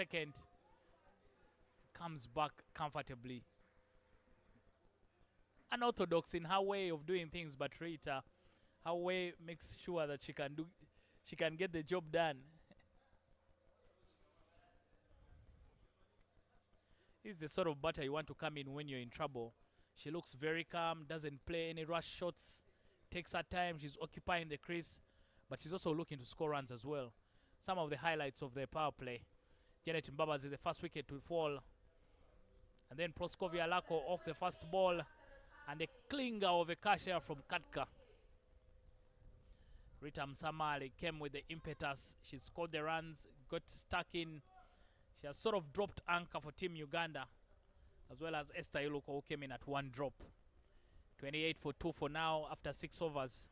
second. Comes back comfortably. Unorthodox in her way of doing things, but Rita, her way makes sure that she can get the job done. This is the sort of batter you want to come in when you're in trouble. She looks very calm, doesn't play any rush shots, takes her time, she's occupying the crease, but she's also looking to score runs as well. Some of the highlights of the power play. Janet Mbabas is the first wicket to fall. And then Proskovia Lako off the first ball. And a clinger of a cashier from Katka. Rita Msamali came with the impetus. She scored the runs, got stuck in. She has sort of dropped anchor for Team Uganda, as well as Esther Iluko, who came in at one drop. 28 for 2 for now after 6 overs.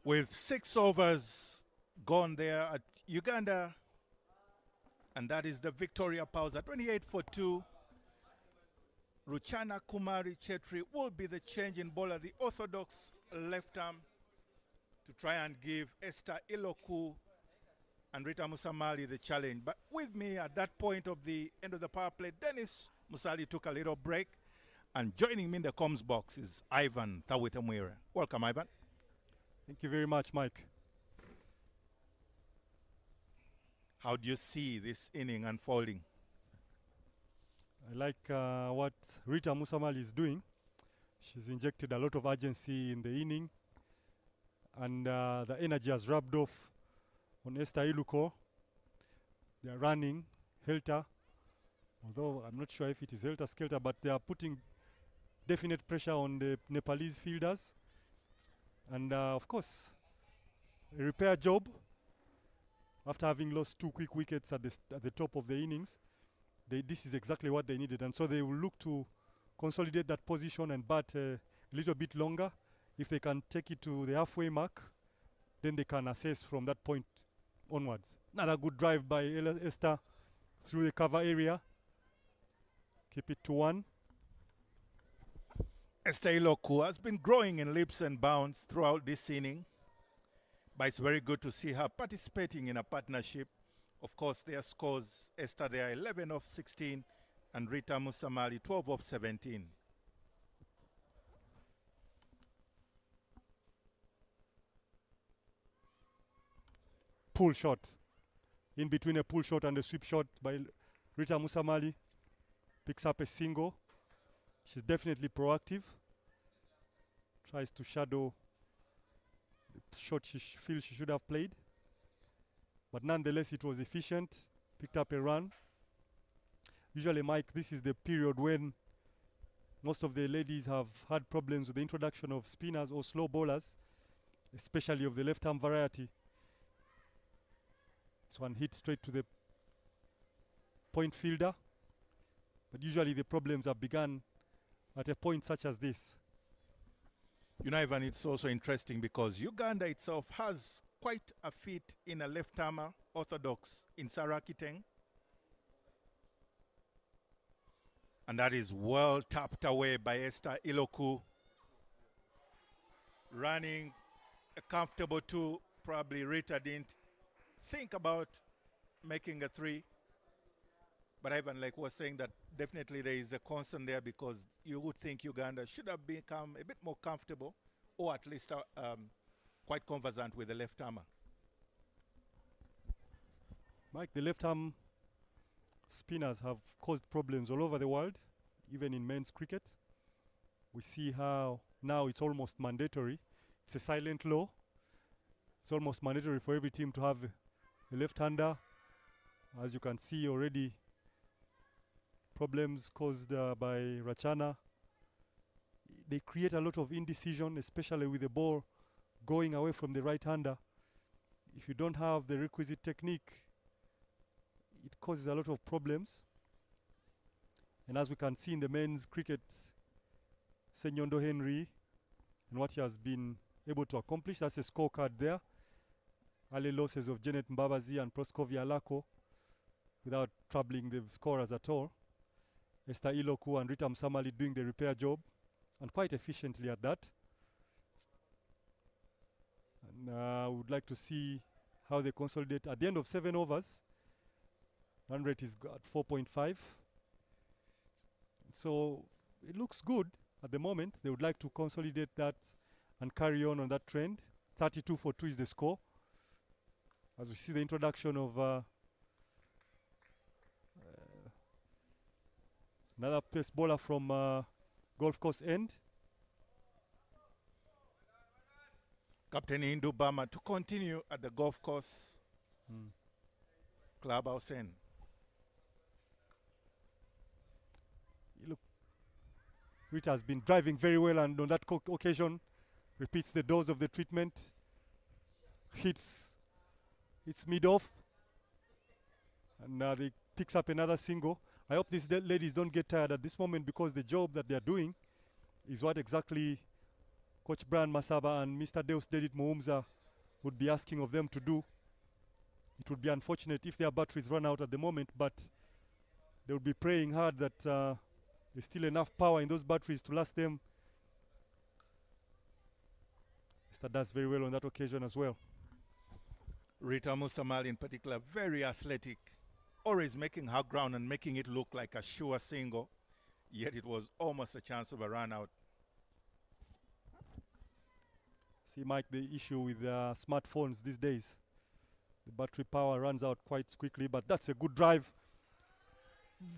With 6 overs gone there at Uganda, and that is the Victoria Pausa. 28 for 2. Ruchana Kumari Chetri will be the changing bowler, the orthodox left arm, to try and give Esther Iloku and Rita Musamali the challenge. But with me at that point of the end of the power play, Dennis Musali took a little break, and joining me in the comms box is Ivan Thawitamwira. Welcome, Ivan. Thank you very much, Mike. How do you see this inning unfolding? I like what Rita Musamali is doing. She's injected a lot of urgency in the inning, and the energy has rubbed off on Esther Iluko. They are running helter, although I'm not sure if it is helter-skelter, but they are putting definite pressure on the Nepalese fielders. And of course, a repair job after having lost 2 quick wickets at the top of the innings. This is exactly what they needed, and so they will look to consolidate that position and bat a little bit longer. If they can take it to the halfway mark, then they can assess from that point onwards. Another good drive by Esther through the cover area. Keep it to 1. Esther Iloku has been growing in leaps and bounds throughout this inning, but it's very good to see her participating in a partnership. Of course, their scores, Esther, they are 11 of 16, and Rita Musamali 12 of 17. Pull shot. In between a pull shot and a sweep shot by Rita Musamali. Picks up a single. She's definitely proactive. Tries to shadow the shot she feels she should have played. But nonetheless, it was efficient. Picked up a run. Usually, Mike, this is the period when most of the ladies have had problems with the introduction of spinners or slow bowlers, especially of the left-arm variety. This one hit straight to the point fielder. But usually the problems have begun at a point such as this. You know, Ivan, it's also interesting because Uganda itself has quite a feat in a left-armer orthodox in Sarah Kiteng. And that is well tapped away by Esther Iloku. Running a comfortable 2. Probably Rita didn't think about making a 3. But Ivan, like was saying, that definitely there is a concern there because you would think Uganda should have become a bit more comfortable, or at least quite conversant with the left armer. Mike, the left arm spinners have caused problems all over the world, even in men's cricket. We see how Now it's almost mandatory. It's a silent law. It's almost mandatory for every team to have a left-hander. As you can see already, problems caused by Rachana. They create a lot of indecision, especially with the ball going away from the right-hander. If you don't have the requisite technique, it causes a lot of problems. And as we can see in the men's cricket, Senyondo Henry and what he has been able to accomplish, that's a scorecard there. Early losses of Janet Mbabazi and Proskovia Lako without troubling the scorers at all. Esther Iloku and Rita Msamali doing the repair job, and quite efficiently at that. And I would like to see how they consolidate. At the end of 7 overs, run rate is at 4.5. So it looks good at the moment. They would like to consolidate that and carry on that trend. 32 for 2 is the score. As we see the introduction of another pace bowler from Golf Course End. Captain Indu Bama to continue at the Golf Course Clubhouse End. Look, Rita has been driving very well, and on that occasion repeats the dose of the treatment. Hits mid-off, and they picks up another single. I hope these ladies don't get tired at this moment, because the job that they're doing is what exactly Coach Brian Masaba and Mr. Deus Dedit Moumza would be asking of them to do. It would be unfortunate if their batteries run out at the moment, but they would be praying hard that there's still enough power in those batteries to last them. Mr. does very well on that occasion as well. Rita Musamali in particular, very athletic, always making her ground and making it look like a sure single, yet it was almost a chance of a run out. See, Mike, the issue with smartphones these days, the battery power runs out quite quickly, but that's a good drive.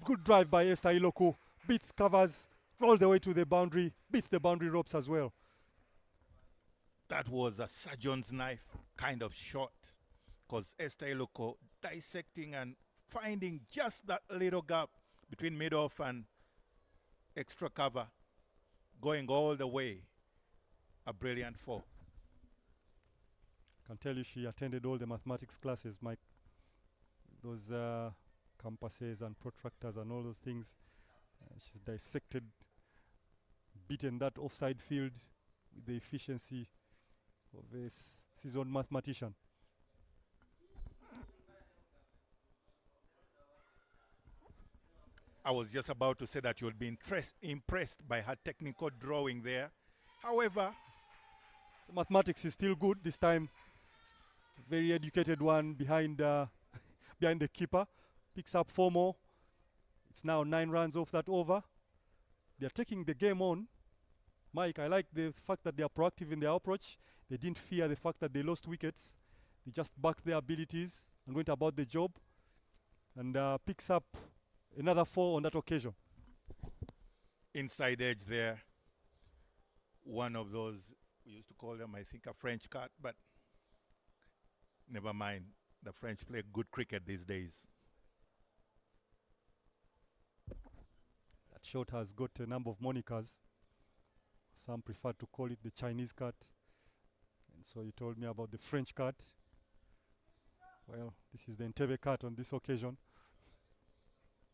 Good drive by Esther Iloku. Beats covers all the way to the boundary, beats the boundary ropes as well. That was a surgeon's knife kind of shot, because Esther Iloku dissecting and finding just that little gap between mid-off and extra cover, going all the way. A brilliant 4. I can tell you she attended all the mathematics classes, Mike. Those compasses and protractors and all those things. She's dissected, beaten that offside field with the efficiency of a seasoned mathematician. I was just about to say that you'll be impressed by her technical drawing there. However, the mathematics is still good this time. Very educated one behind behind the keeper. Picks up 4 more. It's now 9 runs off that over. They're taking the game on. Mike, I like the fact that they are proactive in their approach. They didn't fear the fact that they lost wickets. They just backed their abilities and went about the job. And picks up another 4 on that occasion. Inside edge there. One of those, we used to call them, I think, a French cat, but never mind. The French play good cricket these days. That shot has got a number of monikers. Some prefer to call it the Chinese cat. And so you told me about the French cat. Well, this is the Entebbe cat on this occasion.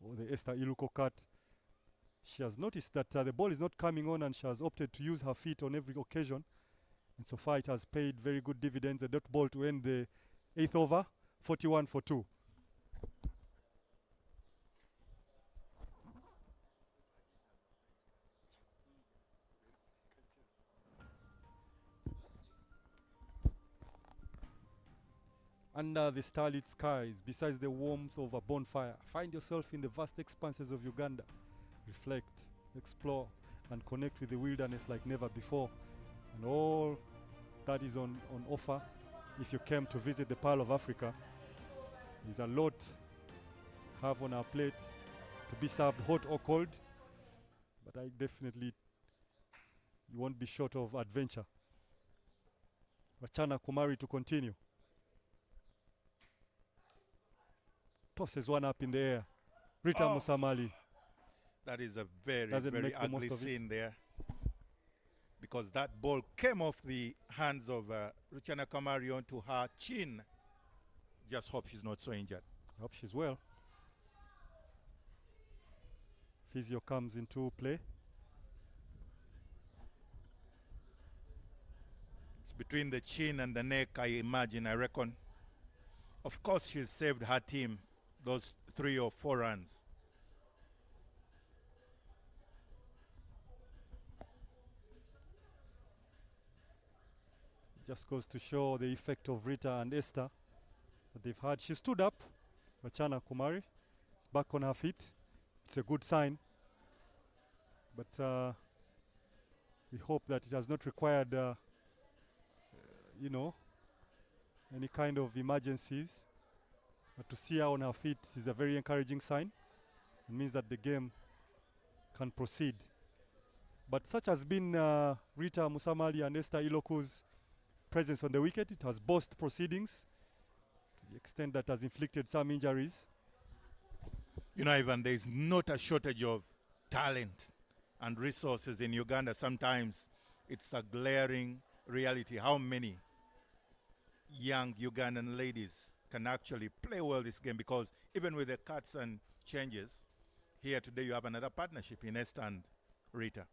Or the Esther Iluko cat. She has noticed that the ball is not coming on, and she has opted to use her feet on every occasion. And so far it has paid very good dividends. A dot ball to end the 8th over, 41 for 2. Under the starlit skies, besides the warmth of a bonfire, find yourself in the vast expanses of Uganda. Reflect, explore, and connect with the wilderness like never before. And all that is on offer if you came to visit the Pearl of Africa. There's a lot have on our plate to be served hot or cold, but I definitely you won't be short of adventure. Rachana Kumari to continue. Tosses one up in the air. Rita Musamali. That is a very, Doesn't very make the most ugly of it. scene there. Because that ball came off the hands of Rachana Kumari onto her chin. Just hope she's not so injured. I hope she's well. Physio comes into play. It's between the chin and the neck, I imagine, I reckon. Of course, she's saved her team those 3 or 4 runs. Just goes to show the effect of Rita and Esther that they've had. She stood up. Rachana Kumari is back on her feet. It's a good sign. But we hope that it has not required, you know, any kind of emergencies. But to see her on her feet is a very encouraging sign. It means that the game can proceed. But such has been Rita Musamali and Esther Iloku's presence on the wicket. It has bossed proceedings to the extent that has inflicted some injuries. You know, Ivan, there is not a shortage of talent and resources in Uganda. Sometimes it's a glaring reality how many young Ugandan ladies can actually play well this game, because even with the cuts and changes, here today you have another partnership in Esther and Rita.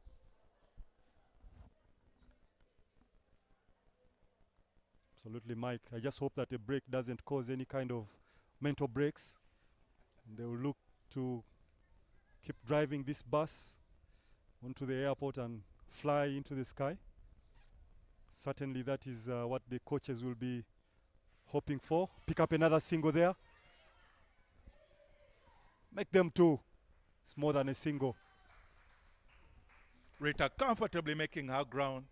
Absolutely, Mike. I just hope that a break doesn't cause any kind of mental breaks. And they will look to keep driving this bus onto the airport and fly into the sky. Certainly that is what the coaches will be hoping for. Pick up another single there. Make them 2. It's more than a single. Rita comfortably making her ground,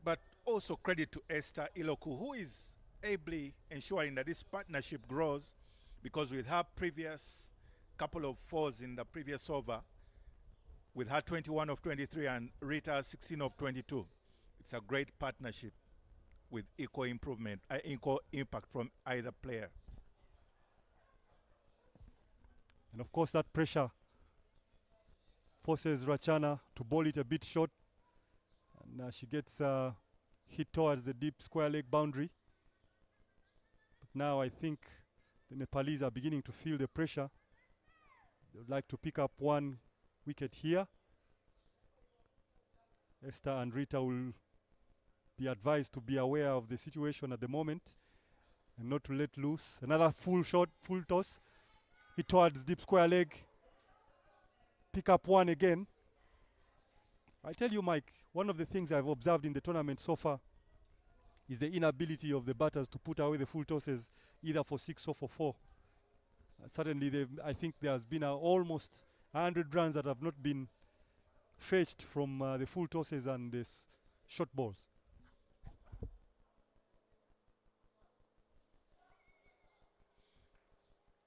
but also credit to Esther Iloku, who is ably ensuring that this partnership grows, because with her previous couple of 4s in the previous over, with her 21 of 23 and Rita 16 of 22, it's a great partnership with equal improvement, equal impact from either player. And of course that pressure forces Rachana to bowl it a bit short, and she gets hit towards the deep square leg boundary. But now I think the Nepalese are beginning to feel the pressure. They would like to pick up 1 wicket here. Esther and Rita will be advised to be aware of the situation at the moment and not to let loose. Another full shot, full toss. Hit towards deep square leg. Pick up 1 again. I tell you, Mike, one of the things I've observed in the tournament so far is the inability of the batters to put away the full tosses, either for 6 or for 4. Certainly, I think there has been almost 100 runs that have not been fetched from the full tosses and the short balls.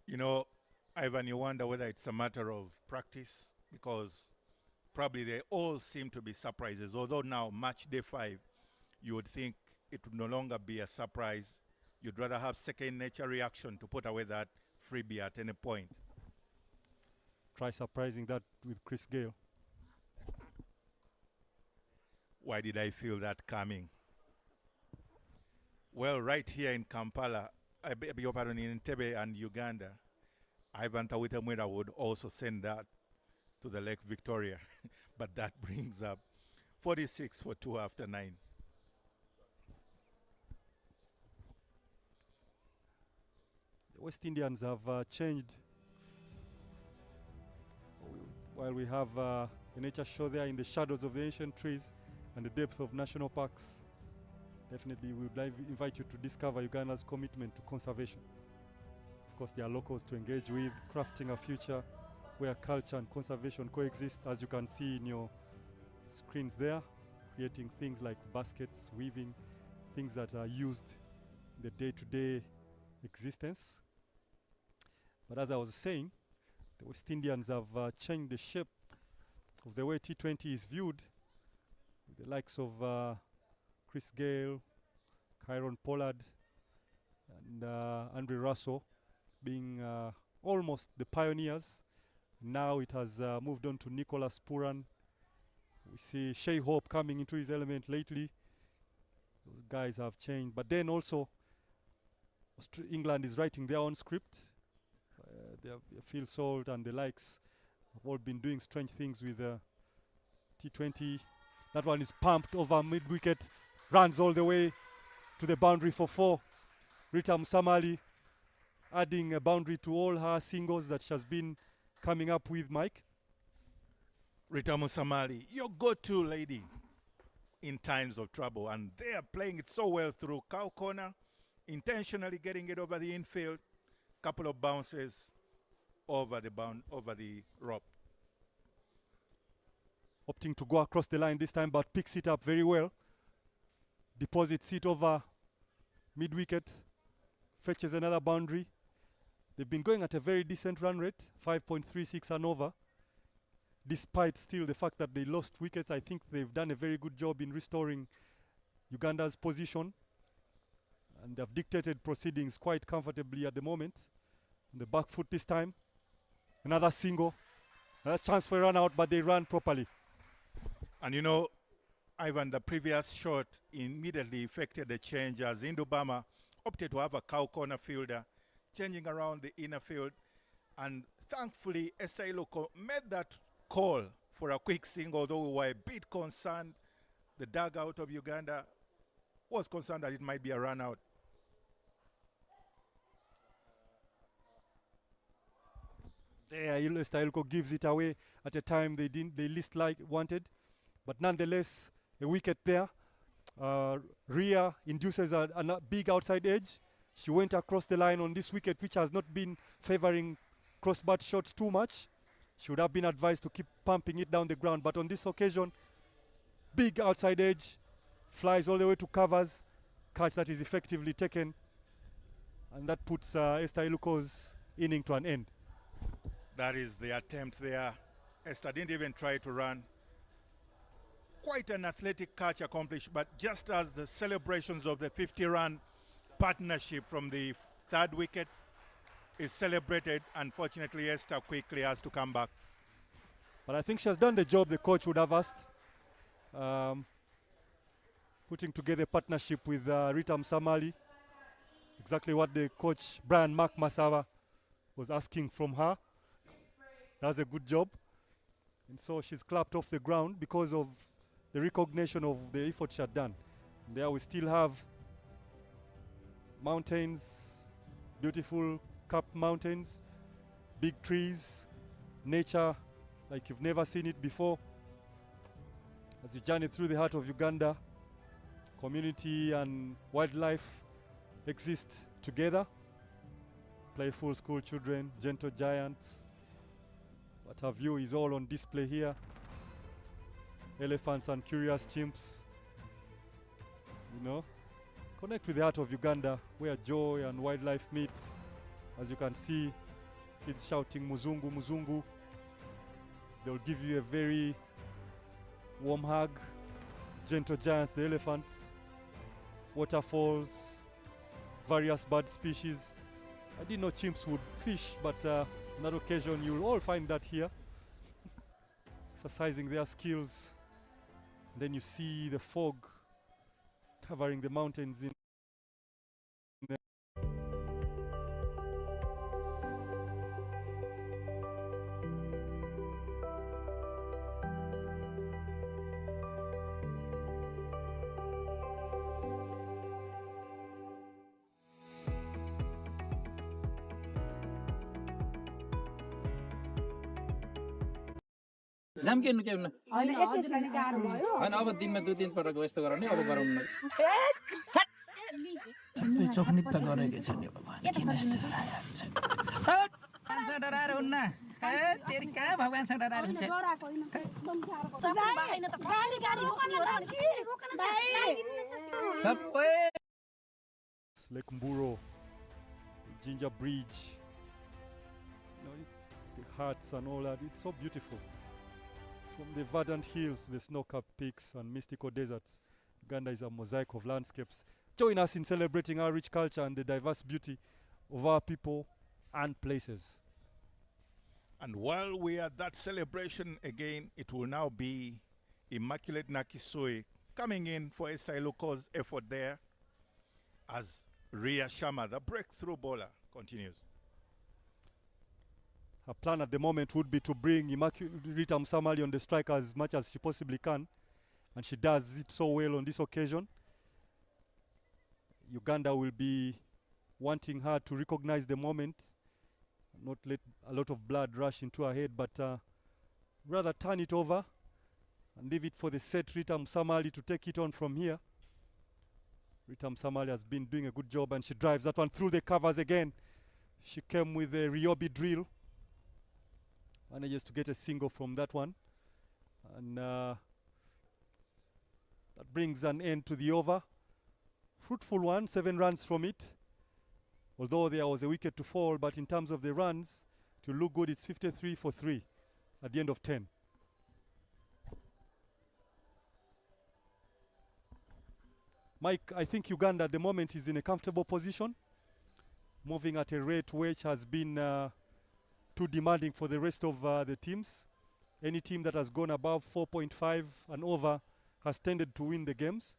You know, Ivan, you wonder whether it's a matter of practice, because probably they all seem to be surprises. Although now, match day 5, you would think it would no longer be a surprise. You'd rather have second nature reaction to put away that freebie at any point. Try surprising that with Chris Gale. Why did I feel that coming? Well, right here in Kampala, I beg your pardon, in Entebbe and Uganda, Ivan Tawita Mwera would also send that to the Lake Victoria. But that brings up 46 for 2 after 9. The West Indians have changed. While we have a nature show there in the shadows of the ancient trees and the depth of national parks, definitely we would invite you to discover Uganda's commitment to conservation. Of course, there are locals to engage with, crafting a future where culture and conservation coexist, as you can see in your screens there, creating things like baskets, weaving, things that are used in the day-to-day existence. But as I was saying, the West Indians have changed the shape of the way T20 is viewed, with the likes of Chris Gale, Kyron Pollard, and Andre Russell being almost the pioneers. Now it has moved on to Nicholas Puran. We see Shea Hope coming into his element lately. Those guys have changed. But then also, England is writing their own script. Phil Salt and the likes have all been doing strange things with T20. That one is pumped over mid-wicket, runs all the way to the boundary for 4. Rita Musamali adding a boundary to all her singles that she has been coming up with, Mike. Rita Musamali, your go-to lady in times of trouble, and they are playing it so well through cow corner, intentionally getting it over the infield, couple of bounces over the rope. Opting to go across the line this time, but picks it up very well. Deposits it over mid-wicket, fetches another boundary. They've been going at a very decent run rate, 5.36 and over. Despite still the fact that they lost wickets, I think they've done a very good job in restoring Uganda's position. And they've dictated proceedings quite comfortably at the moment. On the back foot this time. Another single. Another chance for a run out, but they ran properly. And you know, Ivan, the previous shot immediately effected the change as Indubama opted to have a cow corner fielder changing around the inner field. And thankfully, Esther Iloko made that call for a quick single, although we were a bit concerned. The dugout of Uganda was concerned that it might be a run out. There, Esther Iloko gives it away at a time they least wanted. But nonetheless, a wicket there. Ria induces a big outside edge. She went across the line on this wicket, which has not been favoring crossbar shots too much. She would have been advised to keep pumping it down the ground. But on this occasion, big outside edge, flies all the way to covers, catch that is effectively taken. And that puts Esther Iluko's inning to an end. That is the attempt there. Esther didn't even try to run. Quite an athletic catch accomplished, but just as the celebrations of the 50-run partnership from the third wicket is celebrated, unfortunately Esther quickly has to come back. But I think she has done the job the coach would have asked. Putting together a partnership with Rita Musamali. Exactly what the coach, Brian Masava, was asking from her. That's a good job. And so she's clapped off the ground because of the recognition of the effort she had done. And there we still have mountains, beautiful capped mountains, big trees, nature like you've never seen it before. As you journey through the heart of Uganda, community and wildlife exist together. Playful school children, gentle giants. What have you is all on display here. Elephants and curious chimps. You know, connect with the heart of Uganda, where joy and wildlife meet. As you can see, kids shouting Muzungu, Muzungu. They'll give you a very warm hug. Gentle giants, the elephants, waterfalls, various bird species. I didn't know chimps would fish, but on that occasion you'll all find that here. Exercising their skills. Then you see the fog covering the mountains in जाम के के न हैन एकैछिन गाह्रो भयो हैन अब दिनमा दुई तीन पटक यस्तो गराउने अब गराउनु सबै चोखनित त गरेकै छ नि भगवान किन यस्तो रायान्छ भगवान डराएर हुन्न ए तेरी कहाँ भगवान डराएर हुन्छ डराको हैन एकदम गाह्रो हैन त गाडी गाडी रोक्न भाइ सबै Lake Mburo, Ginger Bridge, you know, the huts and all that. It's so beautiful. From the verdant hills to the snow-capped peaks and mystical deserts, Uganda is a mosaic of landscapes. Join us in celebrating our rich culture and the diverse beauty of our people and places. And while we are at that celebration again, it will now be Immaculate Nakisui coming in for Esther Iloko's effort there as Ria Sharma, the breakthrough bowler, continues. Her plan at the moment would be to bring Rita Musamali on the strike as much as she possibly can, and she does it so well on this occasion. Uganda will be wanting her to recognize the moment, not let a lot of blood rush into her head, but rather turn it over and leave it for the set Rita Musamali to take it on from here. Rita Musamali has been doing a good job, and she drives that one through the covers again. She came with a Ryobi drill, manages to get a single from that one, and that brings an end to the over. Fruitful one, 7 runs from it, although there was a wicket to fall, but in terms of the runs, to look good, it's 53 for 3 at the end of 10. Mike, I think Uganda at the moment is in a comfortable position, moving at a rate which has been too demanding for the rest of the teams. Any team that has gone above 4.5 and over has tended to win the games.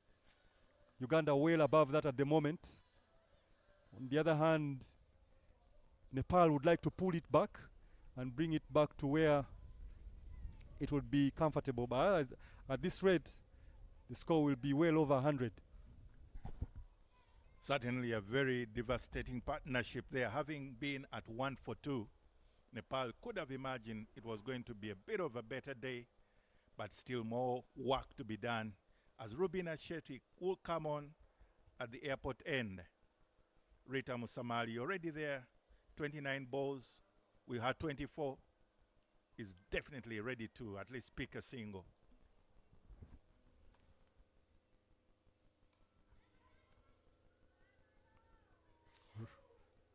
Uganda well above that at the moment. On the other hand, Nepal would like to pull it back and bring it back to where it would be comfortable. But at this rate, the score will be well over 100. Certainly a very devastating partnership there. Having been at 1 for 2, Nepal could have imagined it was going to be a bit of a better day, but still more work to be done, as Rubina Shetty will come on at the airport end. Rita Musamali already there, 29 balls. We had 24. Is definitely ready to at least pick a single.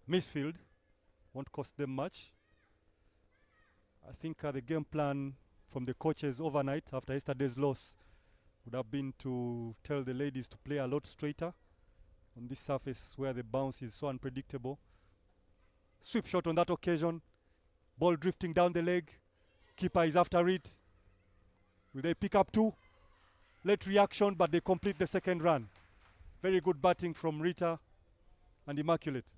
Misfield won't cost them much. I think the game plan from the coaches overnight after yesterday's loss would have been to tell the ladies to play a lot straighter on this surface where the bounce is so unpredictable. Sweep shot on that occasion. Ball drifting down the leg. Keeper is after it. Will they pick up 2? Late reaction, but they complete the second run. Very good batting from Rita and Immaculate.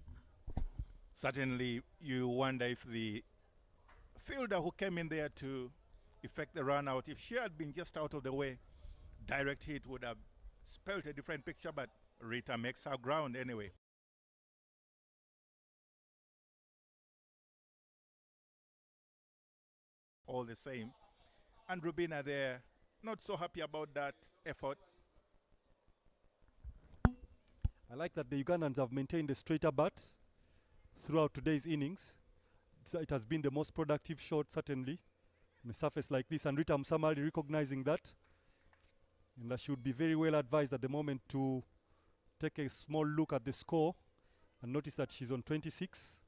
Certainly, you wonder if the fielder who came in there to effect the run out, if she had been just out of the way, direct hit would have spelled a different picture, but Rita makes her ground anyway. All the same. And Rubina there, not so happy about that effort. I like that the Ugandans have maintained a straighter bat throughout today's innings. It has been the most productive shot, certainly, on a surface like this, and Rita Musamali recognizing that. And she should be very well advised at the moment to take a small look at the score and notice that she's on 26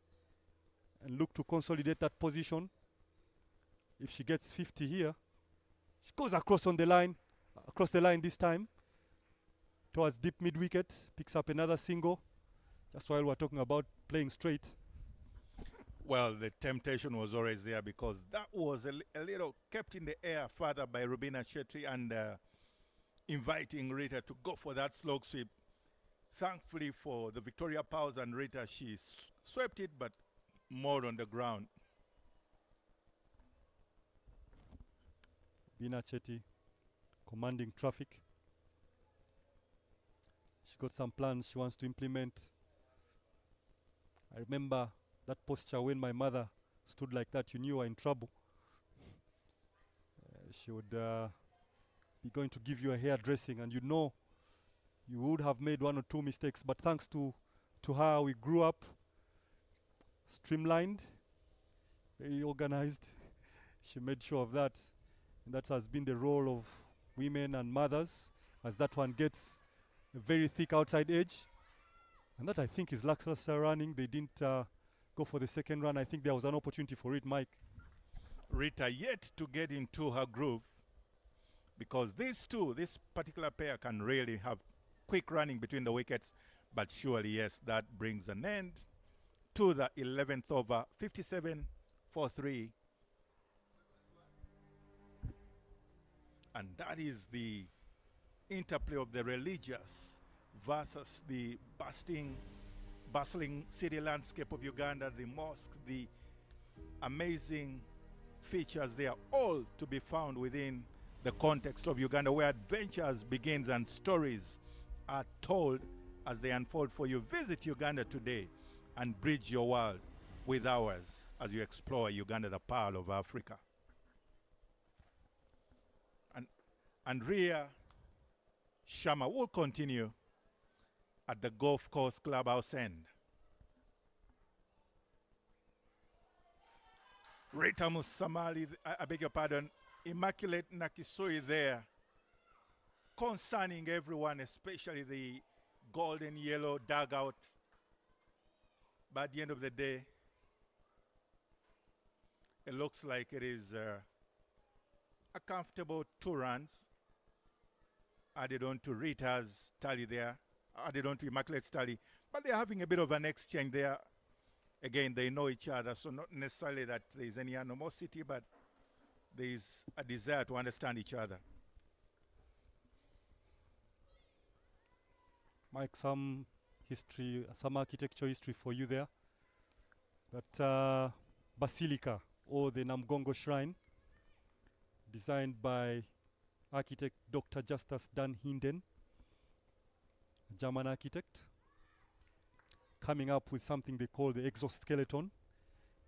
and look to consolidate that position. If she gets 50 here, she goes across the line this time towards deep mid-wicket, picks up another single, just while we're talking about playing straight. Well, the temptation was always there because that was a little kept in the air further by Rubina Shetty and inviting Rita to go for that slog sweep. Thankfully for the Victoria Powers and Rita, she swept it, but more on the ground. Rubina Shetty commanding traffic. She got some plans she wants to implement. I remember that posture when my mother stood like that, you knew you were in trouble. She would be going to give you a hairdressing, and you know you would have made 1 or 2 mistakes, but thanks to her, we grew up streamlined, very organized. She made sure of that, and that has been the role of women and mothers, as that one gets a very thick outside edge, and that I think is lackluster running. They didn't go for the second run. I think there was an opportunity for it, Mike. Rita yet to get into her groove, because these two, this particular pair, can really have quick running between the wickets. But surely, yes, that brings an end to the 11th over, 57-for-3. And that is the interplay of the religious versus the bustling city landscape of Uganda, the mosque, the amazing features. They are all to be found within the context of Uganda, where adventures begins and stories are told as they unfold for you. Visit Uganda today and bridge your world with ours as you explore Uganda, the pearl of Africa. And Ria Shama will continue at the Golf Course Clubhouse end. Rita Musamali, I beg your pardon, Immaculate Nakisui there, concerning everyone, especially the golden yellow dugout. But at the end of the day, it looks like it is a comfortable 2 runs added on to Rita's tally there, added on to Immaculate's tally. But they're having a bit of an exchange there. Again, they know each other, so not necessarily that there's any animosity, but there's a desire to understand each other. Mike, some history, some architecture history for you there. That Basilica, or the Namgongo Shrine, designed by architect Dr. Justus Dan Hinden, a German architect, coming up with something they call the exoskeleton.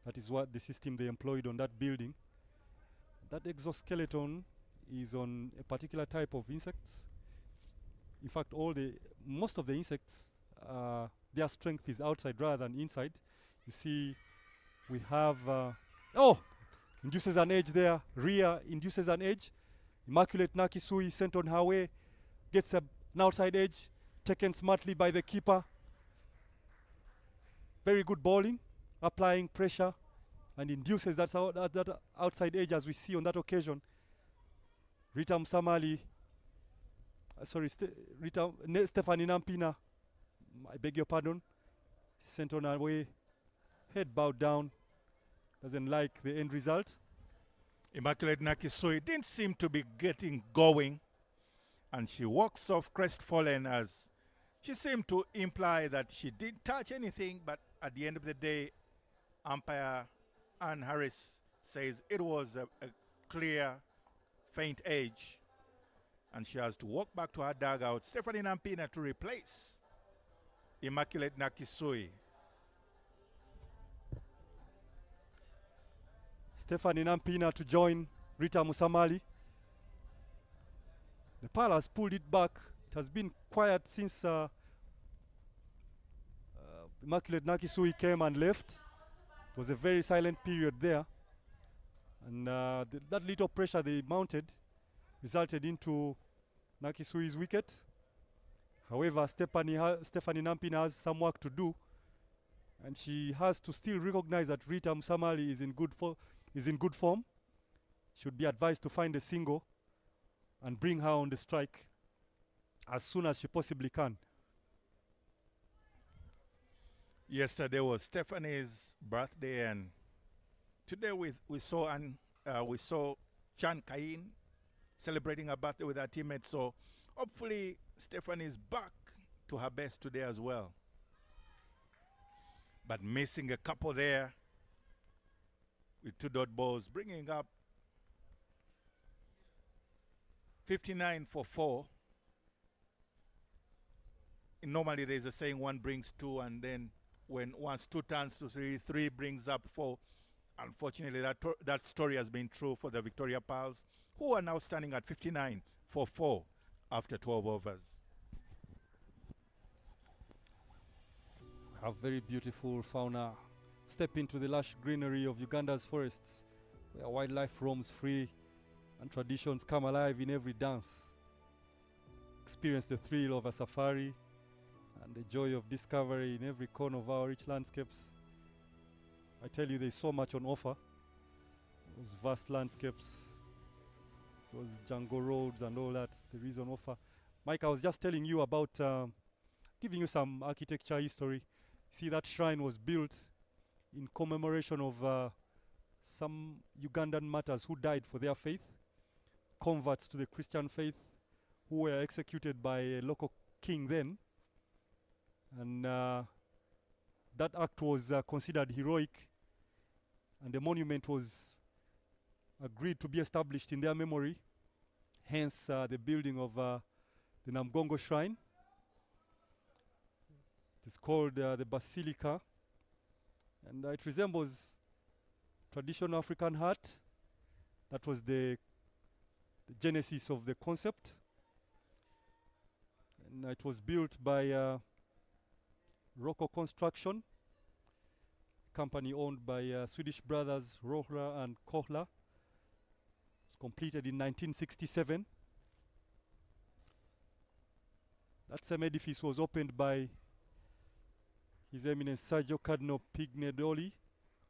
That is what the system they employed on that building. That exoskeleton is on a particular type of insects. In fact, most of the insects, their strength is outside rather than inside. You see, we have, induces an edge there. Ria induces an edge. Immaculate Nakisui sent on her way, gets an outside edge, taken smartly by the keeper. Very good bowling, applying pressure, and induces that outside edge as we see on that occasion. Rita Musamali, Stephanie Nampina, I beg your pardon, sent on her way, head bowed down, doesn't like the end result. Immaculate Nakisui didn't seem to be getting going, and she walks off crestfallen as she seemed to imply that she didn't touch anything, but at the end of the day, umpire Ann Harris says it was a clear, faint edge, and she has to walk back to her dugout. Stephanie Nampina to replace Immaculate Nakisui. Stephanie Nampina to join Rita Musamali. Nepal has pulled it back. It has been quiet since Immaculate Nakisui came and left. It was a very silent period there. And that little pressure they mounted resulted into Nakisui's wicket. However, Stephanie Nampina has some work to do. And she has to still recognize that Rita Musamali is in good form. Should be advised to find a single and bring her on the strike as soon as she possibly can. Yesterday was Stephanie's birthday, and today we saw Chan Kain celebrating her birthday with her teammates. So hopefully Stephanie is back to her best today as well. But missing a couple there with 2 dot balls, bringing up 59 for 4. Normally there's a saying 1 brings 2, and then once 2 turns to 3, 3 brings up 4. Unfortunately, that story has been true for the Victoria Pearls, who are now standing at 59 for 4 after 12 overs. Have very beautiful fauna. Step into the lush greenery of Uganda's forests, where wildlife roams free and traditions come alive in every dance. Experience the thrill of a safari and the joy of discovery in every corner of our rich landscapes. I tell you, there's so much on offer. those vast landscapes, those jungle roads and all that there is on offer. Mike, I was just telling you about, giving you some architecture history. See, that shrine was built in commemoration of some Ugandan martyrs who died for their faith, converts to the Christian faith, who were executed by a local king then. And that act was considered heroic, and the monument was agreed to be established in their memory, hence the building of the Namgongo Shrine. It is called the Basilica, and it resembles traditional African hut. That was the genesis of the concept, and it was built by Rocco Construction, company owned by Swedish brothers Rohra and Kohler. It was completed in 1967. That same edifice was opened by His Eminence Sergio Cardinal Pignedoli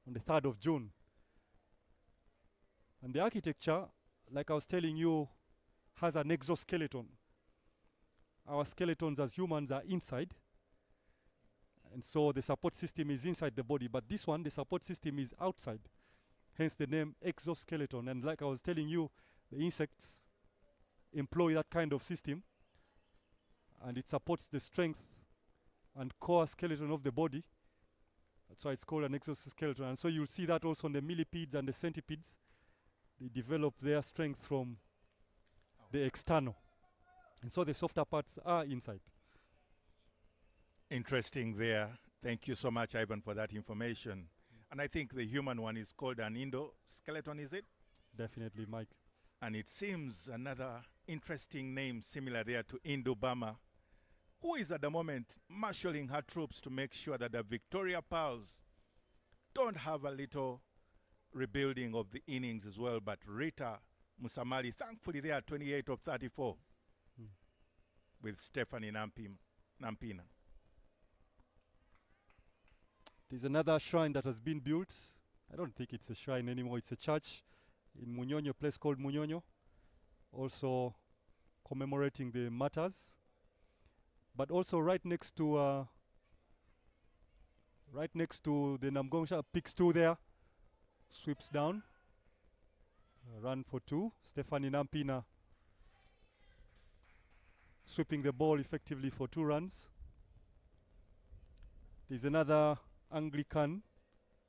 on the 3rd of June. And the architecture, like I was telling you, has an exoskeleton. Our skeletons as humans are inside, and so the support system is inside the body, but this one, the support system is outside, hence the name exoskeleton. And like I was telling you, the insects employ that kind of system, and it supports the strength and core skeleton of the body. That's why it's called an exoskeleton. And so you'll see that also on the millipedes and the centipedes. They develop their strength from the external, and so the softer parts are inside. Interesting there. Thank you so much, Ivan, for that information. And I think the human one is called an endoskeleton, is it? Definitely, Mike. And it seems another interesting name similar there to Indo-Burma, who is at the moment marshalling her troops to make sure that the Victoria Pearls don't have a little rebuilding of the innings as well. But Rita Musamali, thankfully they are 28 of 34 with Stephanie Nampina. There's another shrine that has been built. I don't think it's a shrine anymore, it's a church in Munyonyo, a place called Munyonyo, also commemorating the martyrs. But also right next to the Namgongsha, Pix 2 there, sweeps down, run for 2. Stephanie Nampina sweeping the ball effectively for 2 runs. There's another Anglican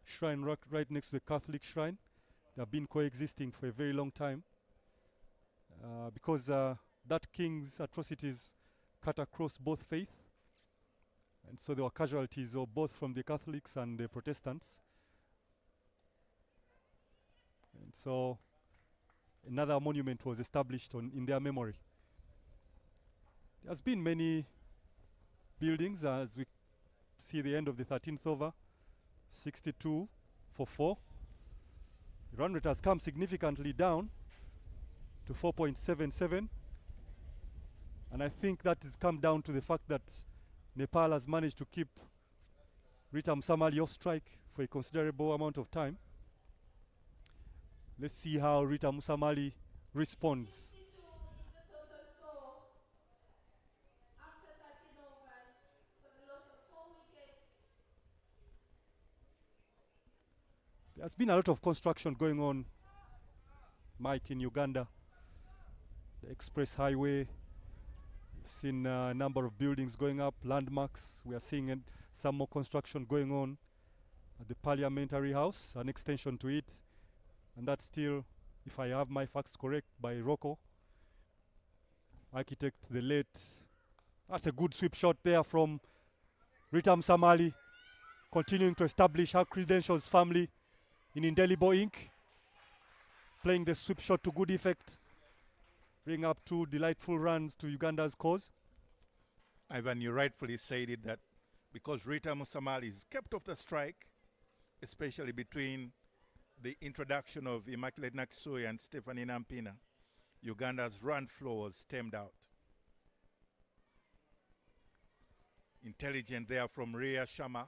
shrine right next to the Catholic shrine. They have been coexisting for a very long time because that king's atrocities cut across both faith, and so there were casualties of both from the Catholics and the Protestants. And so another monument was established in their memory. There's been many buildings as we see the end of the 13th over, 62 for 4. The run rate has come significantly down to 4.77, and I think that has come down to the fact that Nepal has managed to keep Rita Musamali off strike for a considerable amount of time. Let's see how Rita Musamali responds. There's been a lot of construction going on, Mike, in Uganda. The express highway, we've seen a number of buildings going up, landmarks. We are seeing some more construction going on at the Parliamentary House, an extension to it. And that's still, if I have my facts correct, by Rocco, architect, the late. That's a good sweep shot there from Rita Musamali, continuing to establish her credentials firmly in indelible ink, playing the sweep shot to good effect, bring up 2 delightful runs to Uganda's cause. Ivan, you rightfully said it, that because Rita Musamali is kept off the strike, especially between the introduction of Immaculate Nakisui and Stephanie Nampina, Uganda's run flow was stemmed out. Intelligent there from Rhea Sharma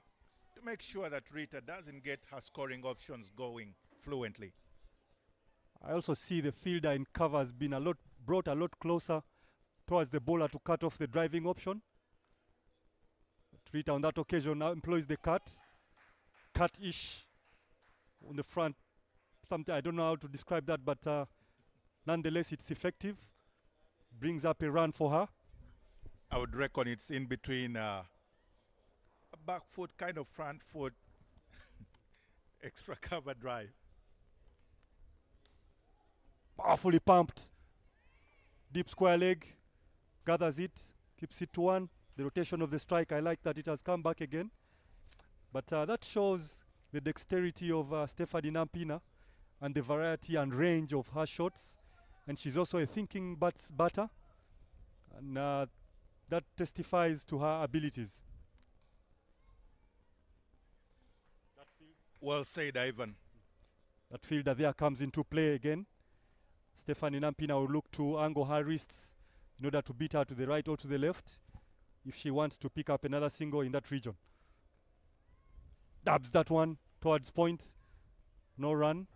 to make sure that Rita doesn't get her scoring options going fluently. I also see the fielder in cover has been brought a lot closer towards the bowler to cut off the driving option. Rita on that occasion now employs the cut-ish on the front. Something I don't know how to describe that, but nonetheless it's effective. Brings up a run for her. I would reckon it's in between a back foot, kind of front foot, extra cover drive. Powerfully pumped. Deep square leg. Gathers it. Keeps it to 1. The rotation of the strike, I like that it has come back again. But that shows the dexterity of Stephanie Nampina and the variety and range of her shots. And she's also a thinking batter. And that testifies to her abilities. Well said, Ivan. That fielder there comes into play again. Stephanie Nampina will look to angle her wrists in order to beat her to the right or to the left if she wants to pick up another single in that region. Dabs that one towards point. No run.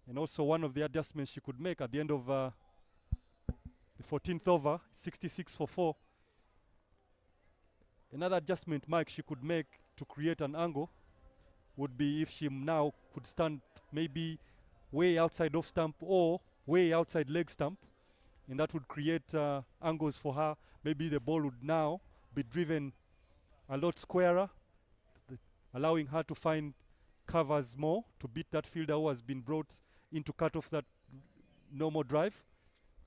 And also one of the adjustments she could make at the end of the 14th over, 66 for 4. Another adjustment, Mike, she could make to create an angle would be if she now could stand maybe way outside off stump or way outside leg stump, and that would create angles for her. Maybe the ball would now be driven a lot squarer, allowing her to find covers more to beat that fielder who has been brought in to cut off that normal drive.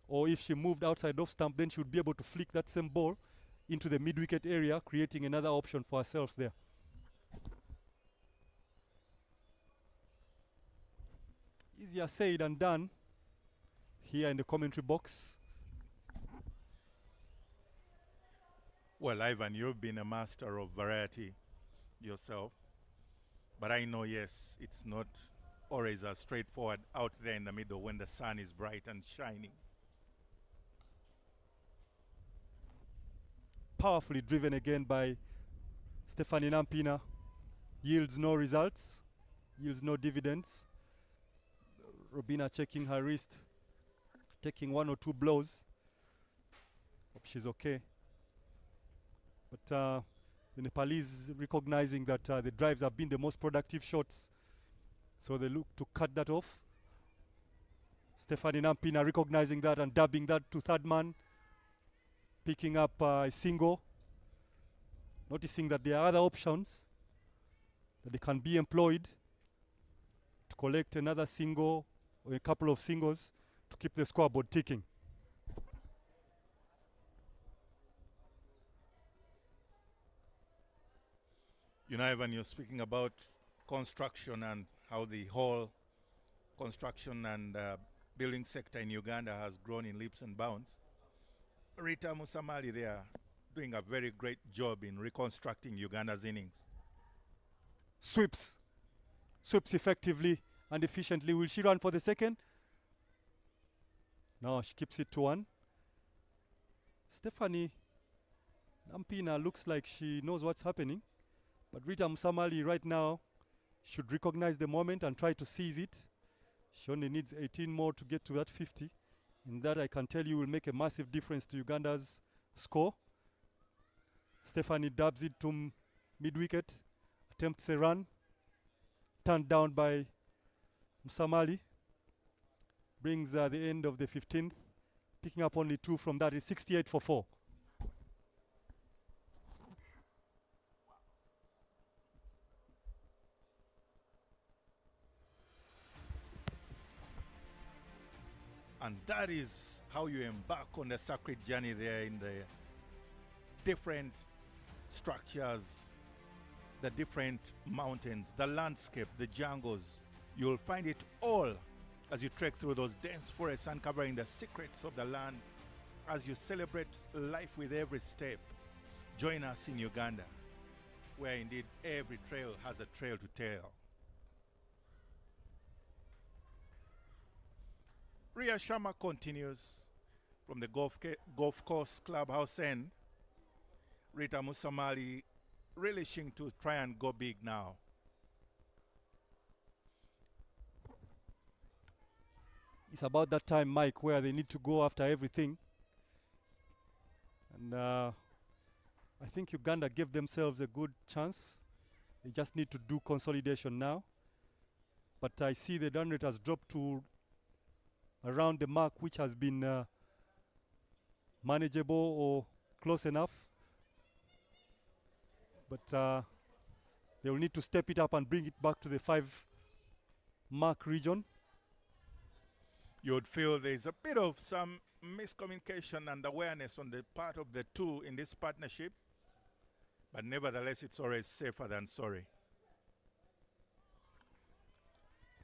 Or if she moved outside off stump, then she would be able to flick that same ball into the mid-wicket area, creating another option for herself there. Easier said than done here in the commentary box. Well, Ivan, you've been a master of variety yourself. But I know, yes, it's not always as straightforward out there in the middle when the sun is bright and shining. Powerfully driven again by Stephanie Nampina. Yields no results, yields no dividends. Robina checking her wrist, taking 1 or 2 blows. Hope she's okay. But the Nepalese recognizing that the drives have been the most productive shots, so they look to cut that off. Stephanie Nampina recognizing that and dabbing that to third man, picking up a single, noticing that there are other options that they can be employed to collect another single or a couple of singles to keep the scoreboard ticking. You know, Ivan, you're speaking about construction and how the whole construction and building sector in Uganda has grown in leaps and bounds. Rita Musamali, they are doing a very great job in reconstructing Uganda's innings. Sweeps effectively and efficiently. Will she run for the second? No, she keeps it to 1. Stephanie Nampina looks like she knows what's happening, but Rita Musamali right now should recognize the moment and try to seize it. She only needs 18 more to get to that 50. And that, I can tell you, will make a massive difference to Uganda's score. Stephanie dabs it to mid-wicket, attempts a run, turned down by Musamali. Brings the end of the 15th, picking up only 2 from that. It's 68 for 4. And that is how you embark on the sacred journey there in the different structures, the different mountains, the landscape, the jungles. You'll find it all as you trek through those dense forests, uncovering the secrets of the land as you celebrate life with every step. Join us in Uganda, where indeed every trail has a trail to tell. Ria Sharma continues from the golf course clubhouse end. Rita Musamali relishing to try and go big now. it's about that time, Mike, where they need to go after everything. And I think Uganda gave themselves a good chance. They just need to do consolidation now. But I see the run rate has dropped to around the mark, which has been manageable or close enough. But they will need to step it up and bring it back to the 5 mark region. You would feel there's a bit of some miscommunication and awareness on the part of the two in this partnership. But nevertheless, it's always safer than sorry.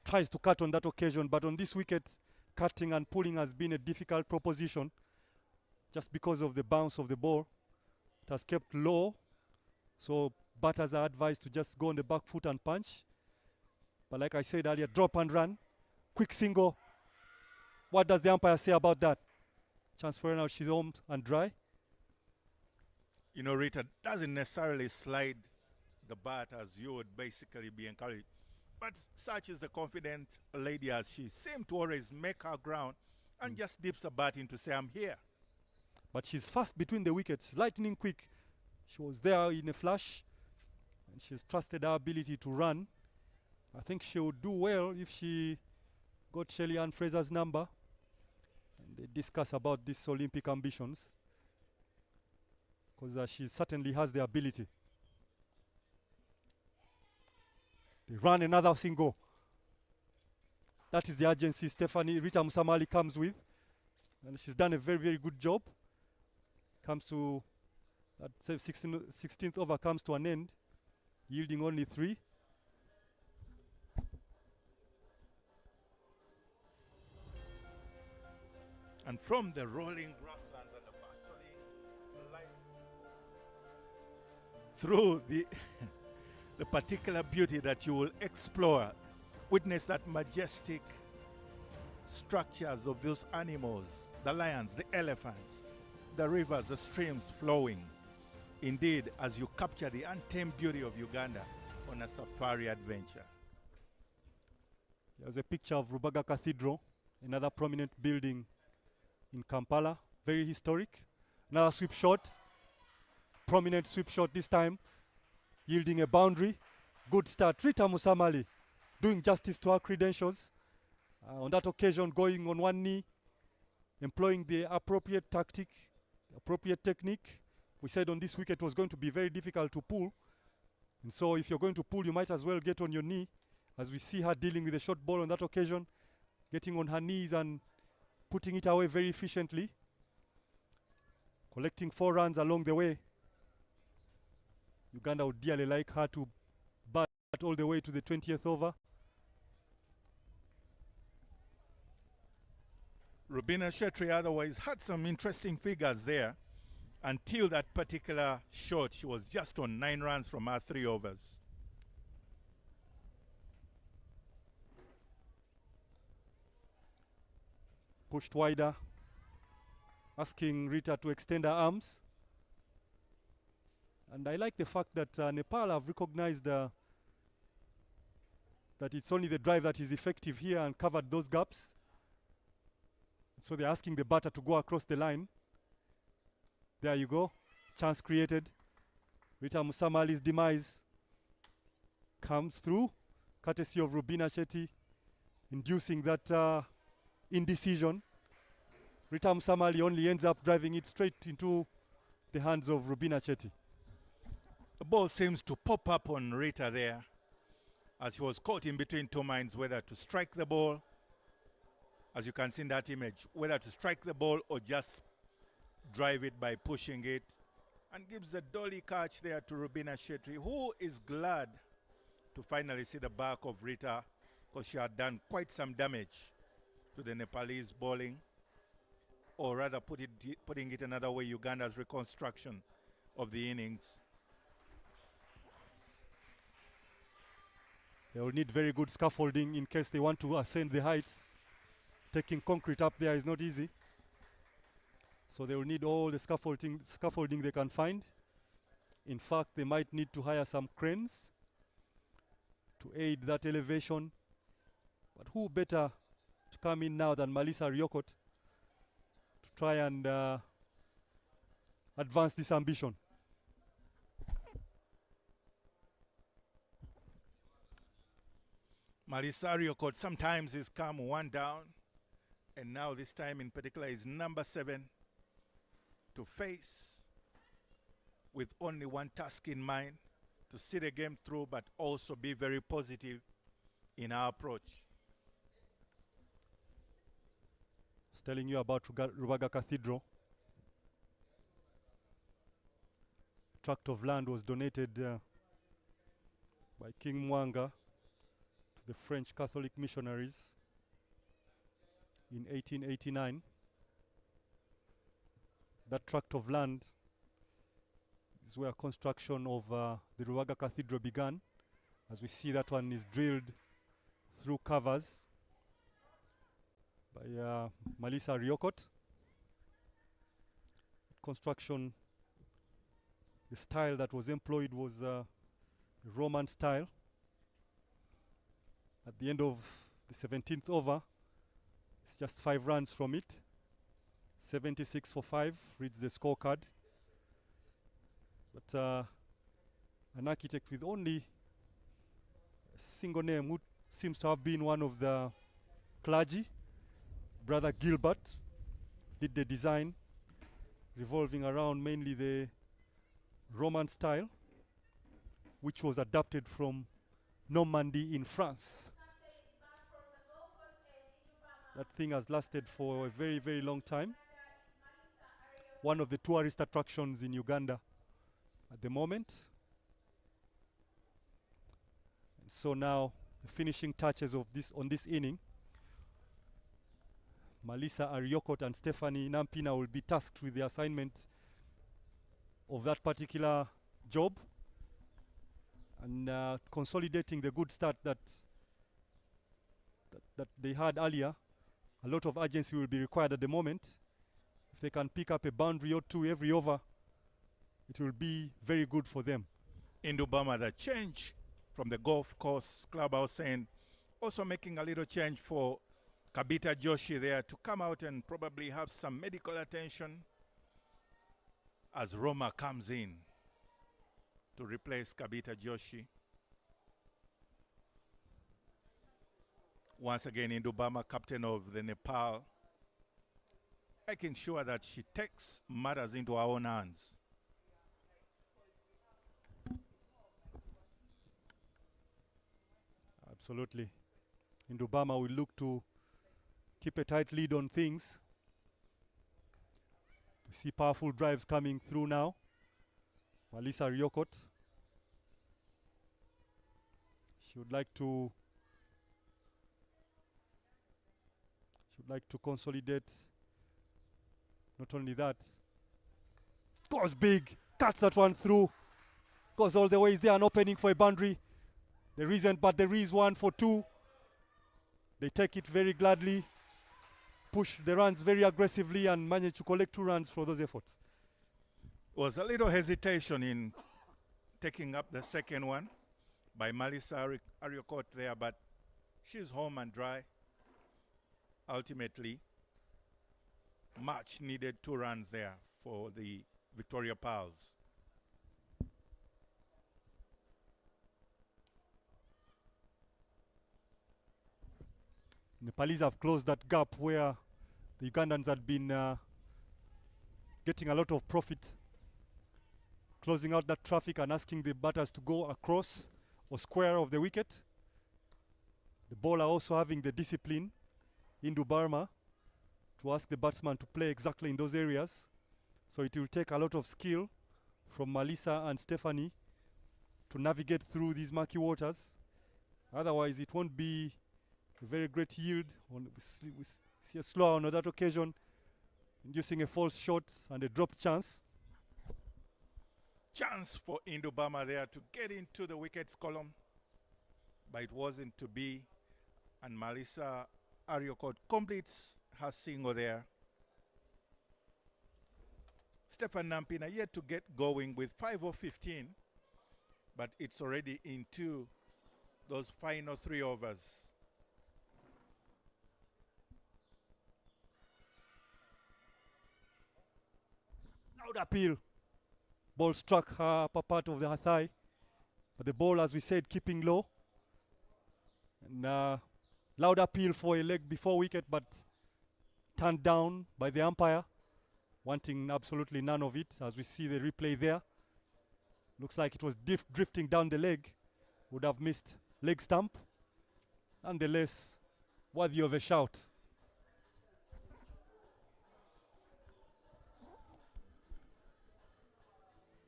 Tries to cut on that occasion, but on this wicket, cutting and pulling has been a difficult proposition just because of the bounce of the ball. It has kept low, so batters are advised to just go on the back foot and punch. But like I said earlier, drop and run, quick single. What does the umpire say about that? Chance for her now, she's home and dry. You know, Rita doesn't necessarily slide the bat as you would basically be encouraged. But such is the confident lady as she seemed to always make her ground and just dips a bat in to say, I'm here. But she's fast between the wickets, lightning quick. She was there in a flash, and she's trusted her ability to run. I think she would do well if she got Shelly Ann Fraser's number and they discuss about these Olympic ambitions, because she certainly has the ability. They run another single. That is the urgency Rita Musamali comes with, and she's done a very, very good job. Comes to that 16th over comes to an end, yielding only 3. And from the rolling grasslands and the bustling life through the the particular beauty that you will explore, witness that majestic structures of those animals, the lions, the elephants, the rivers, the streams flowing. Indeed, as you capture the untamed beauty of Uganda on a safari adventure. There's a picture of Rubaga Cathedral, another prominent building in Kampala, very historic. Another sweep shot, prominent sweep shot this time, yielding a boundary. Good start. Rita Musamali doing justice to her credentials. On that occasion, going on one knee, employing the appropriate tactic, appropriate technique. We said on this wicket it was going to be very difficult to pull. And so if you're going to pull, you might as well get on your knee, as we see her dealing with a short ball on that occasion, getting on her knees and putting it away very efficiently, collecting 4 runs along the way. Uganda would dearly like her to bat all the way to the 20th over. Rubina Shetty otherwise had some interesting figures there. Until that particular shot, she was just on 9 runs from her 3 overs. Pushed wider, asking Rita to extend her arms. And I like the fact that Nepal have recognized that it's only the drive that is effective here and covered those gaps. So they're asking the batter to go across the line. There you go, chance created. Rita Musamali's demise comes through, courtesy of Rubina Shetty, inducing that indecision. Rita Musamali only ends up driving it straight into the hands of Rubina Shetty. The ball seems to pop up on Rita there, as she was caught in between 2 minds whether to strike the ball, as you can see in that image, whether to strike the ball or just drive it by pushing it, and gives a dolly catch there to Rubina Shetty, who is glad to finally see the back of Rita, because she had done quite some damage to the Nepalese bowling, or rather putting it another way, Uganda's reconstruction of the innings. They will need very good scaffolding in case they want to ascend the heights. Taking concrete up there is not easy. So they will need all the scaffolding they can find. In fact, they might need to hire some cranes to aid that elevation. But who better to come in now than Malisa Ryokot to try and advance this ambition. Malisa Ryokot sometimes is come one down, and now this time in particular is number 7 to face with only one task in mind, to see the game through but also be very positive in our approach. I was telling you about Rubaga Cathedral. A tract of land was donated by King Mwanga to the French Catholic missionaries in 1889. That tract of land is where construction of the Rubaga Cathedral began. As we see, that one is drilled through covers by Malisa Ryokot. Construction, the style that was employed was Roman style. At the end of the 17th over, it's just 5 runs from it. 76 for 5 reads the scorecard. But an architect with only a single name, who seems to have been one of the clergy, Brother Gilbert, did the design, revolving around mainly the Roman style, which was adapted from Normandy in France. That thing has lasted for a very, very long time. One of the tourist attractions in Uganda at the moment. And so now the finishing touches of this on this inning, Malisa Ryokot and Stephanie Nampina will be tasked with the assignment of that particular job, and consolidating the good start that they had earlier. A lot of urgency will be required at the moment. If they can pick up a boundary or two every over, it will be very good for them. In Dubama, the change from the golf course clubhouse, and also making a little change for Kabita Joshi there to come out and probably have some medical attention as Roma comes in to replace Kabita Joshi. Once again, Indubama, captain of the Nepal, making sure that she takes matters into her own hands. Absolutely. Indubama will look to keep a tight lead on things. We see powerful drives coming through now. Malisa Ryokot. She would like to consolidate. Not only that, goes big, cuts that one through, goes all the way. Is there an opening for a boundary? There isn't, but there is one for 2. They take it very gladly, push the runs very aggressively, and manage to collect 2 runs for those efforts. Was a little hesitation in taking up the second one by Malisa Ryokot there, but she's home and dry. Ultimately, much needed 2 runs there for the Victoria Pals. Nepalese have closed that gap where the Ugandans had been getting a lot of profit, closing out that traffic and asking the batters to go across or square of the wicket. The bowler also having the discipline in Burma to ask the batsman to play exactly in those areas. So it will take a lot of skill from Malisa and Stephanie to navigate through these murky waters. Otherwise, it won't be a very great yield. We see a slow on that occasion, inducing a false shot and a dropped chance. Chance for Indubama there to get into the wickets column, but it wasn't to be. And Malisa Ryokot completes her single there. Stefan Nampina yet to get going with 5 of 15, but it's already into those final 3 overs. Loud appeal. Ball struck her upper part of her thigh. But the ball, as we said, keeping low. And loud appeal for a leg before wicket, but turned down by the umpire, wanting absolutely none of it, as we see the replay there. Looks like it was drifting down the leg. Would have missed leg stump. Nonetheless, worthy of a shout.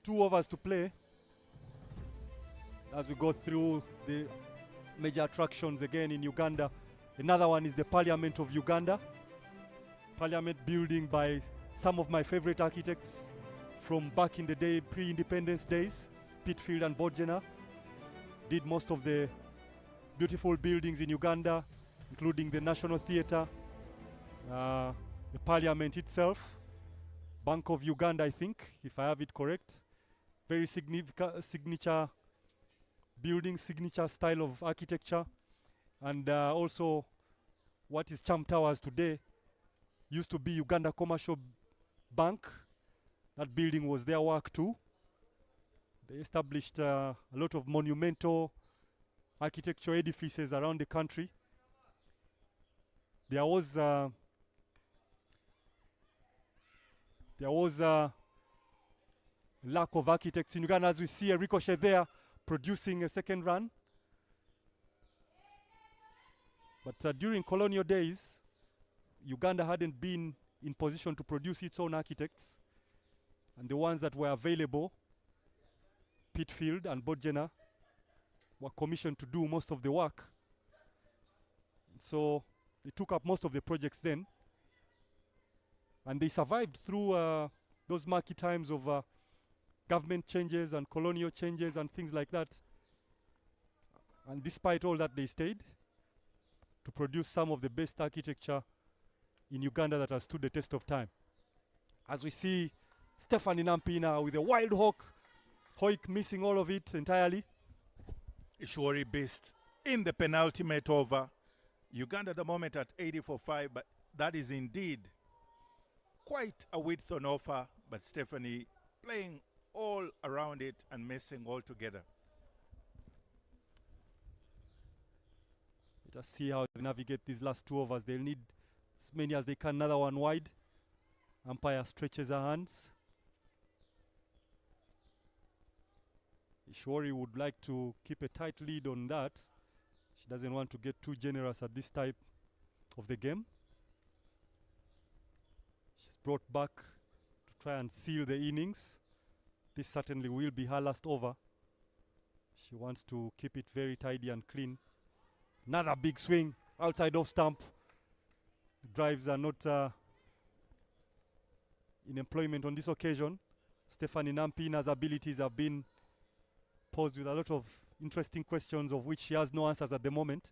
Two overs to play as we go through the major attractions again in Uganda. Another one is the Parliament of Uganda. Parliament building by some of my favorite architects from back in the day, pre-independence days. Pitfield and Bodgena did most of the beautiful buildings in Uganda, including the National Theatre, the Parliament itself, Bank of Uganda, I think, if I have it correct. Very significant signature building, signature style of architecture. And also what is Cham Towers today used to be Uganda Commercial Bank. That building was their work too. They established a lot of monumental architecture edifices around the country. There was lack of architects in Uganda, as we see a Ricochet there producing a second run. But during colonial days, Uganda hadn't been in position to produce its own architects, and the ones that were available, Pitfield and Bodgena, were commissioned to do most of the work. So they took up most of the projects then, and they survived through those murky times of government changes and colonial changes and things like that. And despite all that, they stayed to produce some of the best architecture in Uganda that has stood the test of time. As we see Stephanie Nampina with a wild hawk, Hoik missing all of it entirely. Ishwari Beast in the penultimate over. Uganda at the moment at 80-for-5, but that is indeed quite a width on offer. But Stephanie playing all around it and messing all together. Let us see how they navigate these last two overs. They'll need as many as they can. Another one wide. Umpire stretches her hands. Ishwari would like to keep a tight lead on that. She doesn't want to get too generous at this type of the game. She's brought back to try and seal the innings. This certainly will be her last over. She wants to keep it very tidy and clean. Another big swing outside off stump. Drives are not in employment on this occasion. Stephanie Nampina's abilities have been posed with a lot of interesting questions, of which she has no answers at the moment.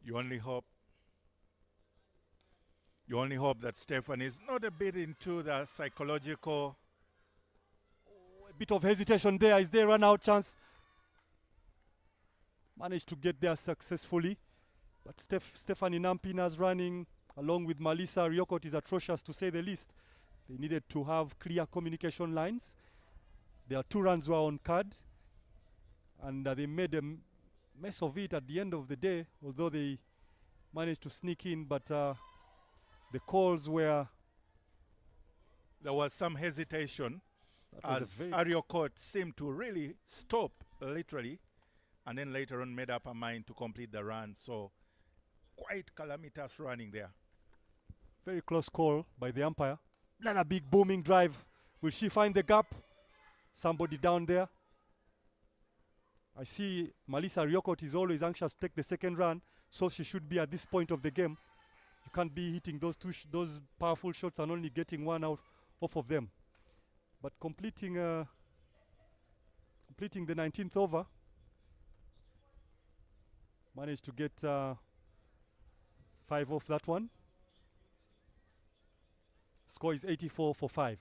You only hope that Stephanie is not a bit into the psychological. A bit of hesitation there. Is there a run out chance? Managed to get there successfully. But Stephanie Nampina's running along with Melissa Riokot is atrocious, to say the least. They needed to have clear communication lines. Their 2 runs were on card, and they made a mess of it at the end of the day, although they managed to sneak in. But the calls were... There was some hesitation as Ariokot seemed to really stop, literally, and then later on made up her mind to complete the run. So quite calamitous running there. Very close call by the umpire. Another big booming drive. Will she find the gap? Somebody down there. I see Melissa Riokot is always anxious to take the second run, so she should be at this point of the game. You can't be hitting those those powerful shots and only getting one out off of them. But completing the 19th over, managed to get 5 off that one. Score is 84-for-5.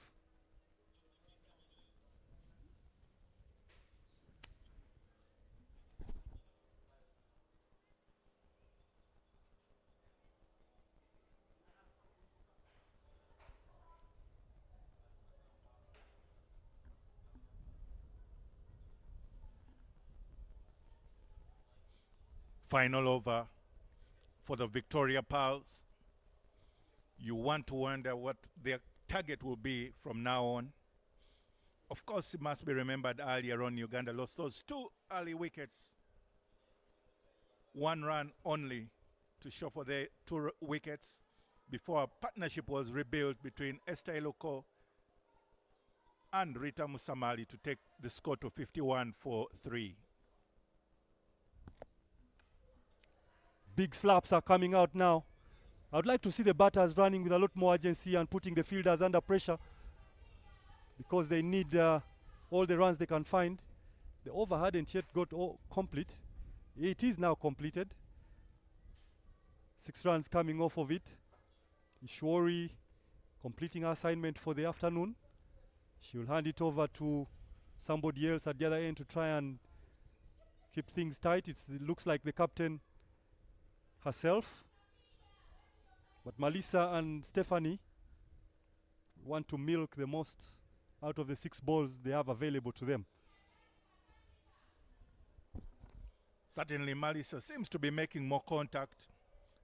final over for the Victoria Pals. You want to wonder what their target will be from now on. Of course, it must be remembered earlier on, Uganda lost those 2 early wickets. 1 run only to show for their 2 wickets before a partnership was rebuilt between Esther Iloko and Rita Musamali to take the score to 51 for 3. Big slaps are coming out now. I would like to see the batters running with a lot more urgency and putting the fielders under pressure, because they need all the runs they can find. The over hadn't yet got all complete. It is now completed. 6 runs coming off of it. Ishwari completing her assignment for the afternoon. She will hand it over to somebody else at the other end to try and keep things tight. It looks like the captain herself. But Melissa and Stephanie want to milk the most out of the 6 balls they have available to them. Certainly, Melissa seems to be making more contact,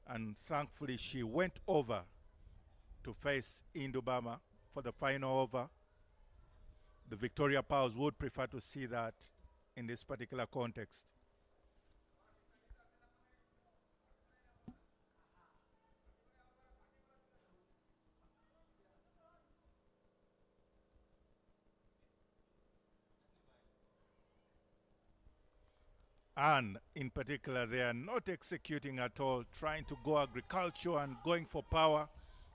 and thankfully she went over to face Indubama for the final over. The Victoria Pals would prefer to see that in this particular context. And in particular, they are not executing at all, trying to go agriculture and going for power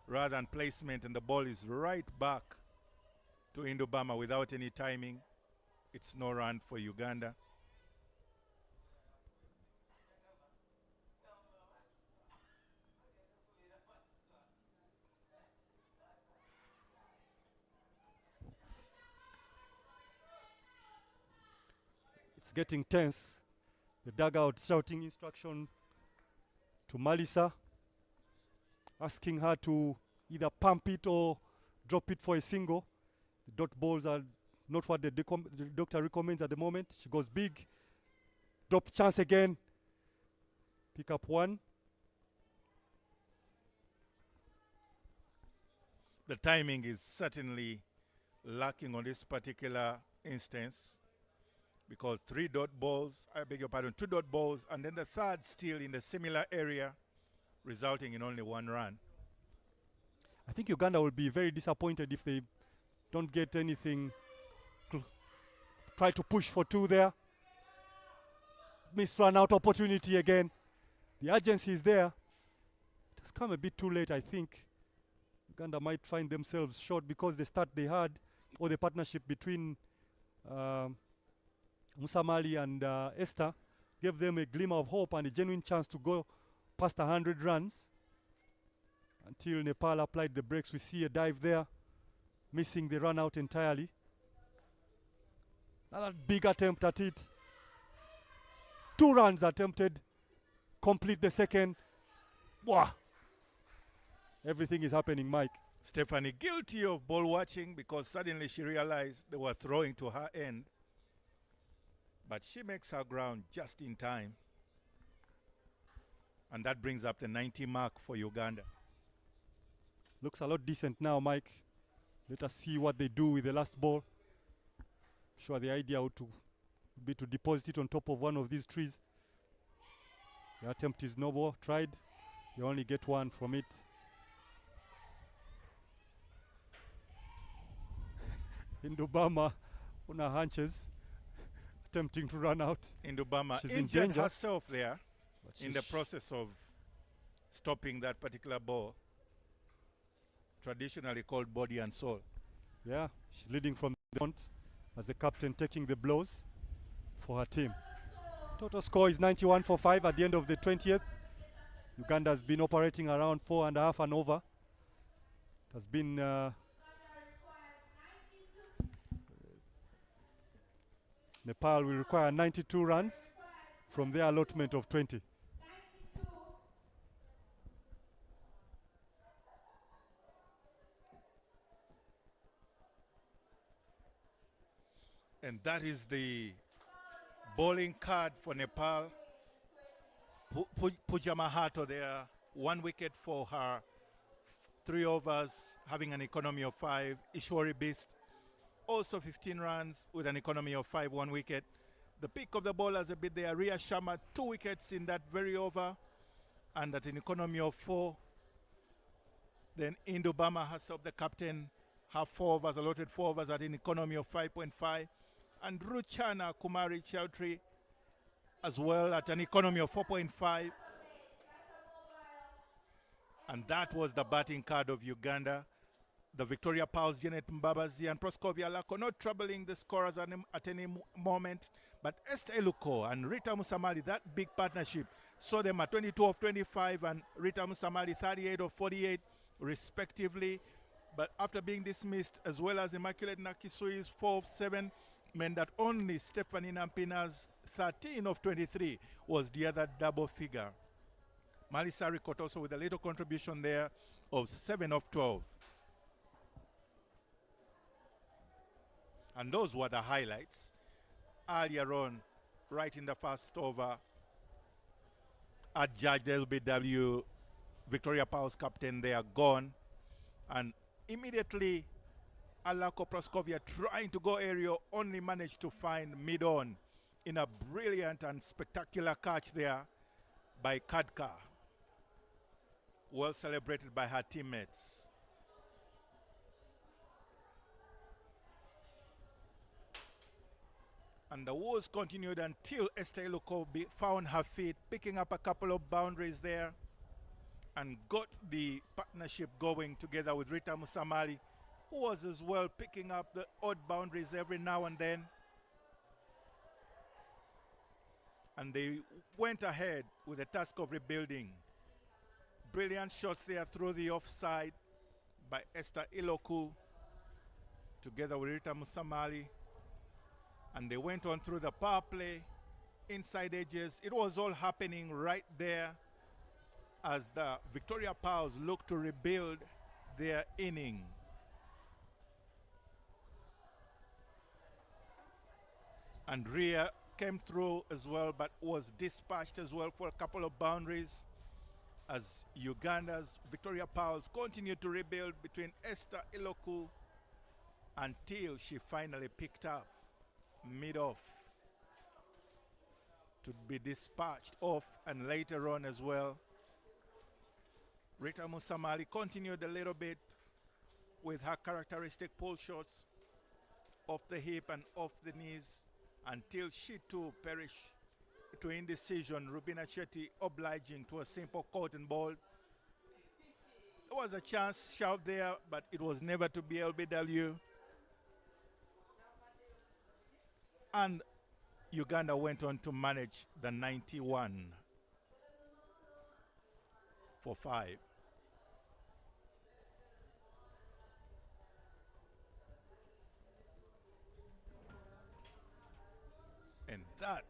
rather than placement, and the ball is right back to Indubama without any timing. It's no run for Uganda. It's getting tense. The dugout shouting instruction to Melissa, asking her to either pump it or drop it for a single. The dot balls are not what the doctor recommends at the moment. She goes big. Drop chance again. Pick up 1. The timing is certainly lacking on this particular instance, because 3 dot balls, I beg your pardon, 2 dot balls, and then the third still in the similar area, resulting in only 1 run. I think Uganda will be very disappointed if they don't get anything. Try to push for 2 there. Missed run out opportunity again. The urgency is there. It has come a bit too late, I think. Uganda might find themselves short because the start they had, or the partnership between Musamali and Esther, gave them a glimmer of hope and a genuine chance to go past 100 runs. Until Nepal applied the brakes, we see a dive there, missing the run out entirely. Another big attempt at it. 2 runs attempted, complete the second. Wow. Everything is happening, Mike. Stephanie guilty of ball watching, because suddenly she realized they were throwing to her end. But she makes her ground just in time. And that brings up the 90 mark for Uganda. Looks a lot decent now, Mike. Let us see what they do with the last ball. I'm sure the idea would be to deposit it on top of one of these trees. The attempt is no more tried. They only get 1 from it. Indubama on her hunches, attempting to run out. Indubama She's injured in danger herself there in the process of stopping that particular ball, traditionally called body and soul. Yeah, she's leading from the front as the captain, taking the blows for her team. Total score is 91 for 5 at the end of the 20th. Uganda has been operating around 4.5 and over. It has been Nepal will require 92 runs from their allotment of 20. And that is the bowling card for Nepal. Puja Mahato there, 1 wicket for her, 3 overs, having an economy of 5. Ishwari Beast, also 15 runs with an economy of 5, 1 wicket. The pick of the bowlers a bit there. Ria Sharma, 2 wickets in that very over, and at an economy of 4. Then Indubama herself, the captain, have 4 overs, allotted 4 overs at an economy of 5.5. And Ruchana Kumari Chaudhry as well at an economy of 4.5. And that was the batting card of Uganda. The Victoria Powers, Janet Mbabazi and Proskovia Lako not troubling the scorers at any moment. But Esther Eluko and Rita Musamali, that big partnership, saw them at 22 of 25 and Rita Musamali 38 of 48 respectively. But after being dismissed, as well as Immaculate Nakisui's 4 of 7, meant that only Stephanie Nampina's 13 of 23 was the other double figure. Malisa Ricott also with a little contribution there of 7 of 12. And those were the highlights. Earlier on, right in the first over, adjudged LBW, Victoria Powers captain, they are gone. And immediately, Alako Proskovia trying to go aerial only managed to find mid-on in a brilliant and spectacular catch there by Kadka. Well celebrated by her teammates. And the wars continued until Esther Iluko found her feet, picking up a couple of boundaries there and got the partnership going together with Rita Musamali, who was as well picking up the odd boundaries every now and then. And they went ahead with the task of rebuilding. Brilliant shots there through the offside by Esther Iloku together with Rita Musamali. And they went on through the power play, inside edges. It was all happening right there as the Victoria Powers looked to rebuild their inning. And Ria came through as well, but was dispatched as well for a couple of boundaries as Uganda's Victoria Powers continued to rebuild between Esther Iloku until she finally picked up mid-off to be dispatched off, and later on as well. Rita Musamali continued a little bit with her characteristic pull shots off the hip and off the knees until she too perished to indecision. Rubina Chetty obliging to a simple cotton ball. There was a chance shout there, but it was never to be LBW. And Uganda went on to manage the 91 for 5. And that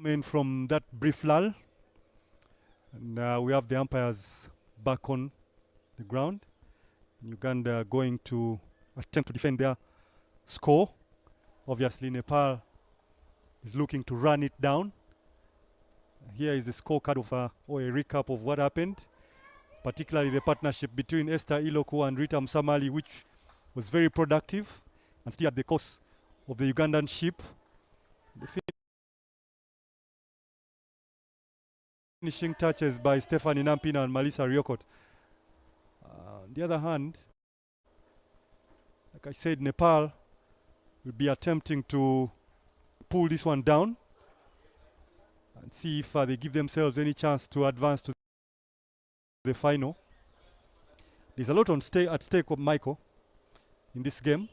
In from that brief lull, and we have the umpires back on the ground. Uganda going to attempt to defend their score. Obviously, Nepal is looking to run it down. Here is a scorecard of or a recap of what happened, particularly the partnership between Esther Iloku and Rita Msamali, which was very productive and steered the course of the Ugandan ship. The finishing touches by Stephanie Nampina and Malisa Riokot. On the other hand, like I said, Nepal will be attempting to pull this one down and see if they give themselves any chance to advance to the final. There's a lot at stake of Michael in this game.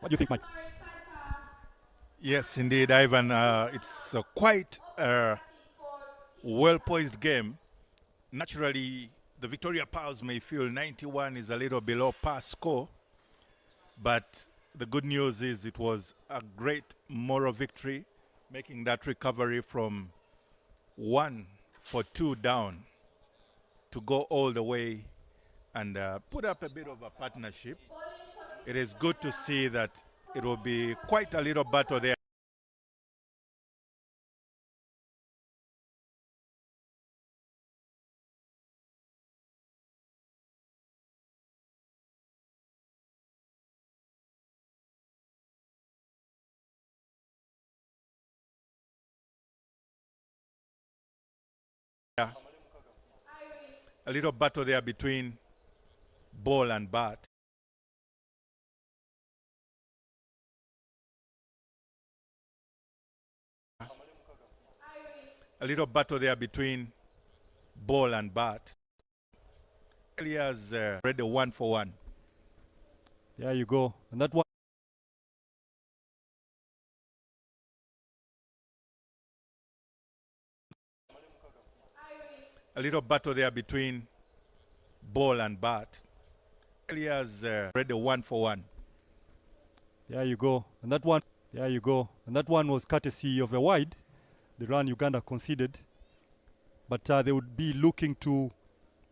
What do you think, Mike? Yes, indeed, Ivan. It's quite a well-poised game. Naturally, the Victoria Powers may feel 91 is a little below par score, but the good news is it was a great moral victory, making that recovery from 1 for 2 down to go all the way and put up a bit of a partnership. It is good to see that it will be quite a little battle there. A little battle there between ball and bat. A little battle there between ball and bat. He has read the 1 for 1. There you go. And that one. A little battle there between ball and bat. He has read the 1 for 1. There you go. And that one. There you go. And that one was courtesy of a wide, the run Uganda conceded. But they would be looking to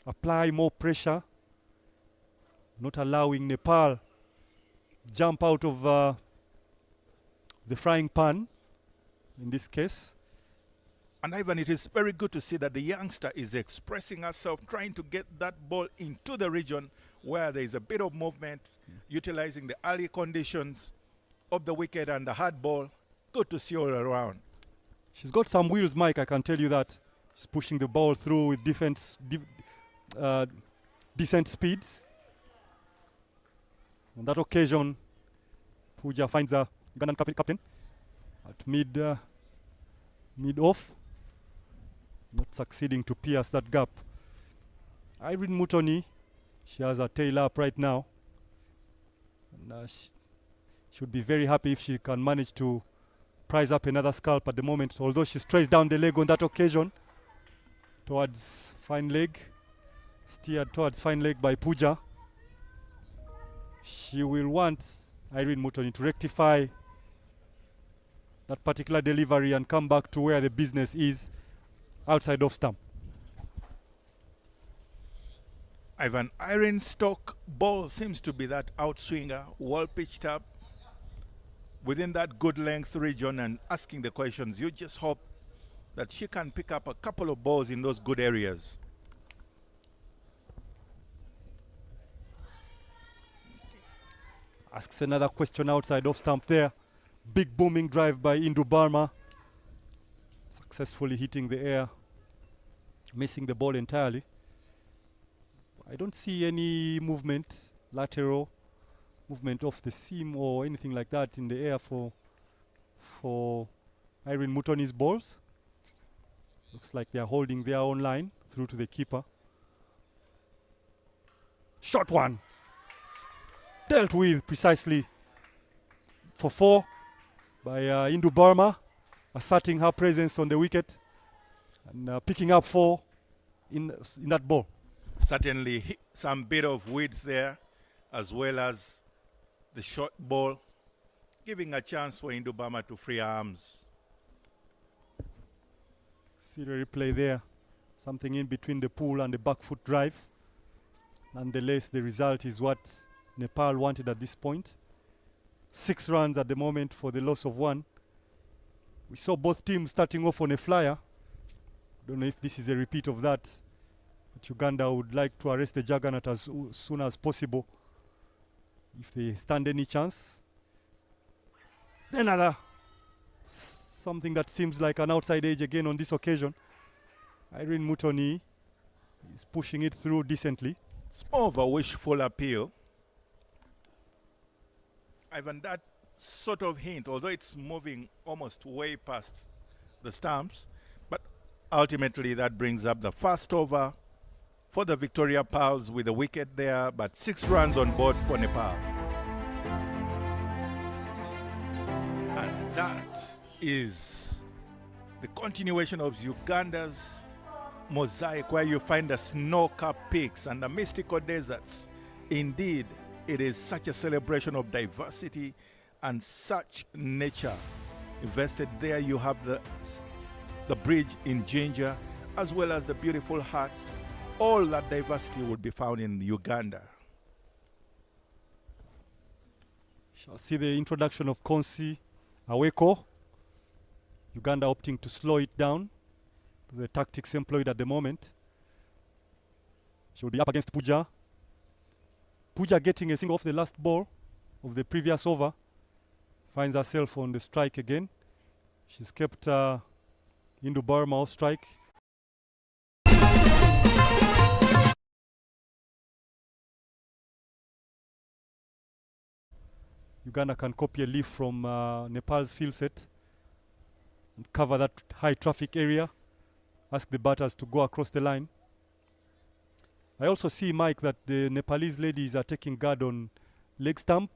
apply more pressure, not allowing Nepal jump out of the frying pan in this case. And Ivan, it is very good to see that the youngster is expressing herself, trying to get that ball into the region where there is a bit of movement, utilizing the early conditions of the wicket and the hard ball. Good to see all around. She's got some wheels, Mike, I can tell you that. She's pushing the ball through with decent speeds. On that occasion, Pooja finds a Ugandan captain at mid-off, not succeeding to pierce that gap. Irene Mutoni, she has her tail up right now. And she should be very happy if she can manage to prize up another scalp at the moment, although she strays down the leg on that occasion towards fine leg, steered towards fine leg by Pooja. She will want Irene Mutoni to rectify that particular delivery and come back to where the business is, outside off stump. Ivan, Irene Stock ball seems to be that outswinger, well pitched up within that good length region and asking the questions. You just hope that she can pick up a couple of balls in those good areas. Asks another question outside off stump there. Big booming drive by Indu Barma. Successfully hitting the air, missing the ball entirely. I don't see any movement, lateral movement off the seam or anything like that in the air for Irene Mutoni's balls. Looks like they are holding their own line through to the keeper. Short one. Dealt with precisely for 4 by Indu Barma, asserting her presence on the wicket and picking up 4 in that ball. Certainly some bit of width there, as well as the short ball, giving a chance for Indubama to free arms. See the replay there. Something in between the pull and the back foot drive. Nonetheless, the result is what Nepal wanted at this point. 6 runs at the moment for the loss of 1. We saw both teams starting off on a flyer. Don't know if this is a repeat of that. But Uganda would like to arrest the juggernaut as soon as possible if they stand any chance. Another something that seems like an outside edge again on this occasion. Irene Mutoni is pushing it through decently. It's more of a wishful appeal. Ivan, that sort of hint, although it's moving almost way past the stumps, but ultimately that brings up the first over for the Victoria Pearls with a wicket there, but 6 runs on board for Nepal. And that is the continuation of Uganda's mosaic, where you find the snow-capped peaks and the mystical deserts. Indeed, it is such a celebration of diversity and such nature invested there. You have the bridge in Ginger, as well as the beautiful huts. All that diversity would be found in Uganda. Shall see the introduction of Konsi Aweko. Uganda opting to slow it down. The tactics employed at the moment. She will be up against Puja. Puja getting a single off the last ball of the previous over. Finds herself on the strike again. She's kept Indu Burma off strike. Uganda can copy a leaf from Nepal's field set and cover that high traffic area. Ask the batters to go across the line. I also see, Mike, that the Nepalese ladies are taking guard on leg stump.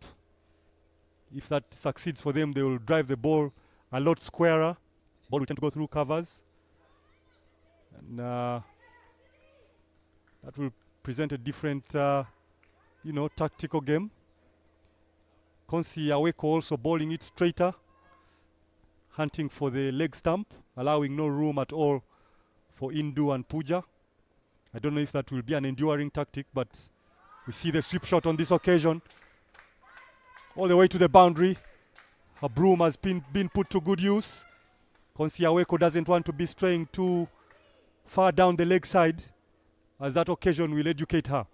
If that succeeds for them, they will drive the ball a lot squarer. Ball will tend to go through covers. And that will present a different, tactical game. Konsi Aweko also bowling it straighter, hunting for the leg stump, allowing no room at all for Indu and Puja. I don't know if that will be an enduring tactic, but we see the sweep shot on this occasion. All the way to the boundary. Her broom has been put to good use. Konsi Aweko doesn't want to be straying too far down the leg side, as that occasion will educate her.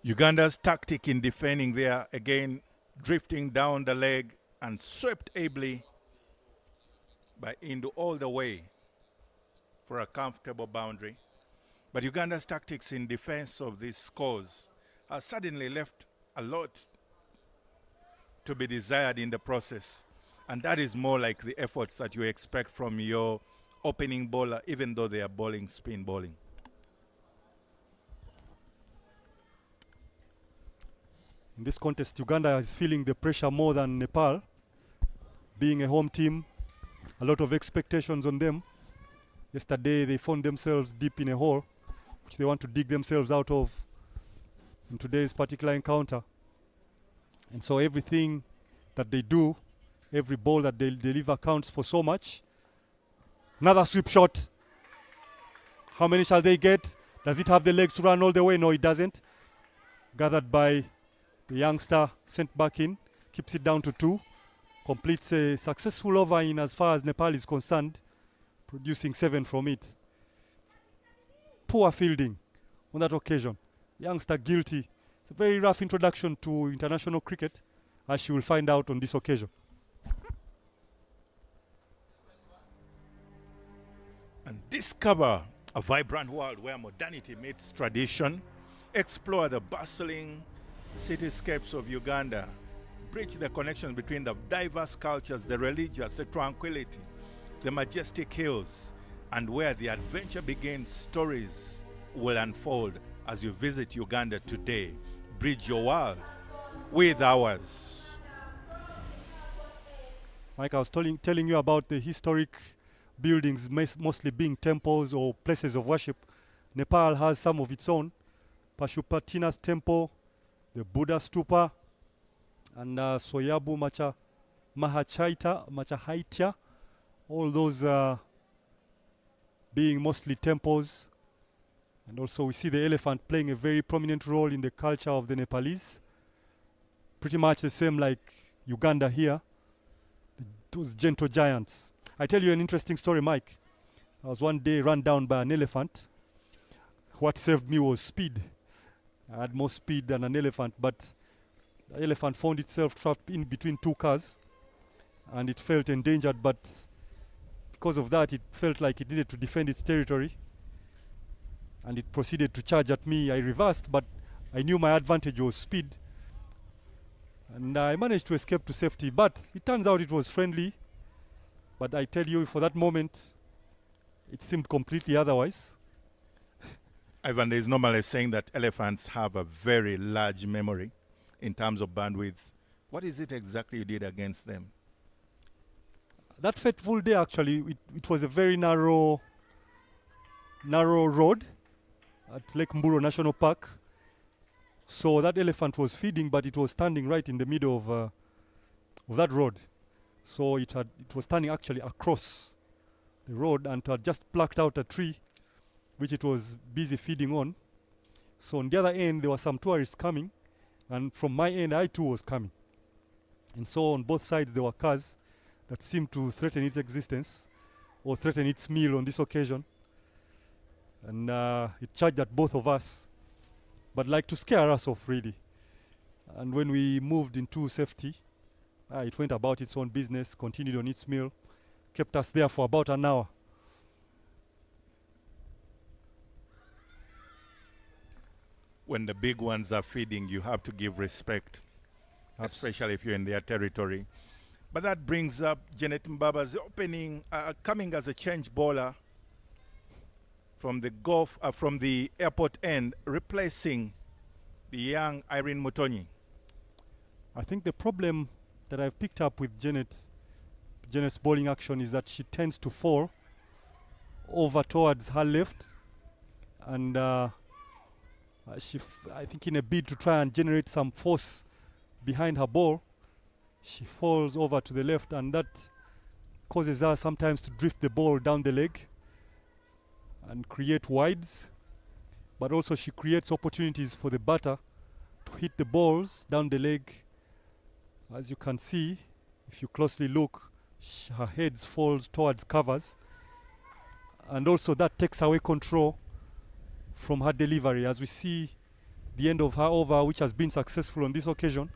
Uganda's tactic in defending there, again, drifting down the leg and swept ably by Indu all the way for a comfortable boundary. But Uganda's tactics in defense of these scores has suddenly left a lot to be desired in the process. And that is more like the efforts that you expect from your opening bowler, even though they are bowling spin bowling. In this contest, Uganda is feeling the pressure more than Nepal. Being a home team, a lot of expectations on them. Yesterday, they found themselves deep in a hole, which they want to dig themselves out of in today's particular encounter. And so everything that they do, every ball that they deliver counts for so much. Another sweep shot. How many shall they get? Does it have the legs to run all the way? No, it doesn't. Gathered by the youngster, sent back in, keeps it down to 2. Completes a successful over in as far as Nepal is concerned, producing 7 from it. Poor fielding on that occasion. Youngster guilty. It's a very rough introduction to international cricket, as she will find out on this occasion. And discover a vibrant world where modernity meets tradition. Explore the bustling cityscapes of Uganda. Bridge the connection between the diverse cultures, the religious, the tranquility, the majestic hills, and where the adventure begins, stories will unfold as you visit Uganda today. Bridge your world with ours. Mike, I was telling you about the historic buildings, mostly being temples or places of worship. Nepal has some of its own. Pashupatinath Temple, the Buddha Stupa, and Soyabu Mahachaitya, all those being mostly temples. And also we see the elephant playing a very prominent role in the culture of the Nepalese. Pretty much the same like Uganda here, those gentle giants. I tell you an interesting story, Mike. I was one day run down by an elephant. What saved me was speed. I had more speed than an elephant, but the elephant found itself trapped in between two cars and it felt endangered, but because of that it felt like it needed to defend its territory and it proceeded to charge at me. I reversed, but I knew my advantage was speed and I managed to escape to safety, but it turns out it was friendly. But I tell you, for that moment it seemed completely otherwise. Ivan, there is normally saying that elephants have a very large memory in terms of bandwidth. What is it exactly you did against them? That fateful day, actually, it was a very narrow road at Lake Mburo National Park. So that elephant was feeding, but it was standing right in the middle of that road. So it was standing actually across the road and had just plucked out a tree which it was busy feeding on. So on the other end there were some tourists coming, and from my end I too was coming. And so on both sides there were cars that seemed to threaten its existence or threaten its meal on this occasion. And it charged at both of us, but like to scare us off really. And when we moved into safety, it went about its own business, continued on its meal, kept us there for about an hour. When the big ones are feeding, you have to give respect, especially if you're in their territory. But that brings up Janet Mbaba's coming as a change bowler from the airport end, replacing the young Irene Mutonyi. I think the problem that I've picked up with Janet's bowling action is that she tends to fall over towards her left, and I think in a bid to try and generate some force behind her ball, she falls over to the left, and that causes her sometimes to drift the ball down the leg and create wides, but also she creates opportunities for the batter to hit the balls down the leg. As you can see, if you closely look, her head falls towards covers, and also that takes away control from her delivery. As we see the end of her over, which has been successful on this occasion,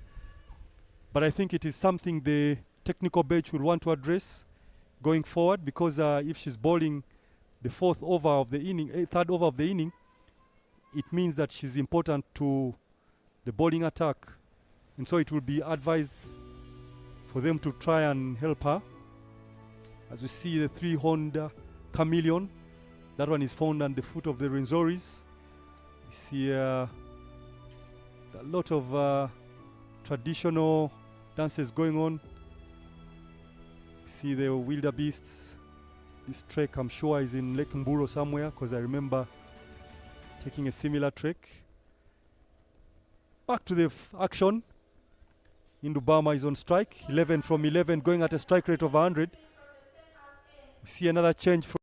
but I think it is something the technical bench will want to address going forward, because if she's bowling the third over of the inning, it means that she's important to the bowling attack, and so it will be advised for them to try and help her. As we see the three-horned chameleon, that one is found at the foot of the Renzoris. We see a lot of traditional dances going on. We see the wildebeests. This trek, I'm sure, is in Lake Mburo somewhere, because I remember taking a similar trek. Back to the action. Indubama is on strike, 11 from 11, going at a strike rate of 100. We see another change from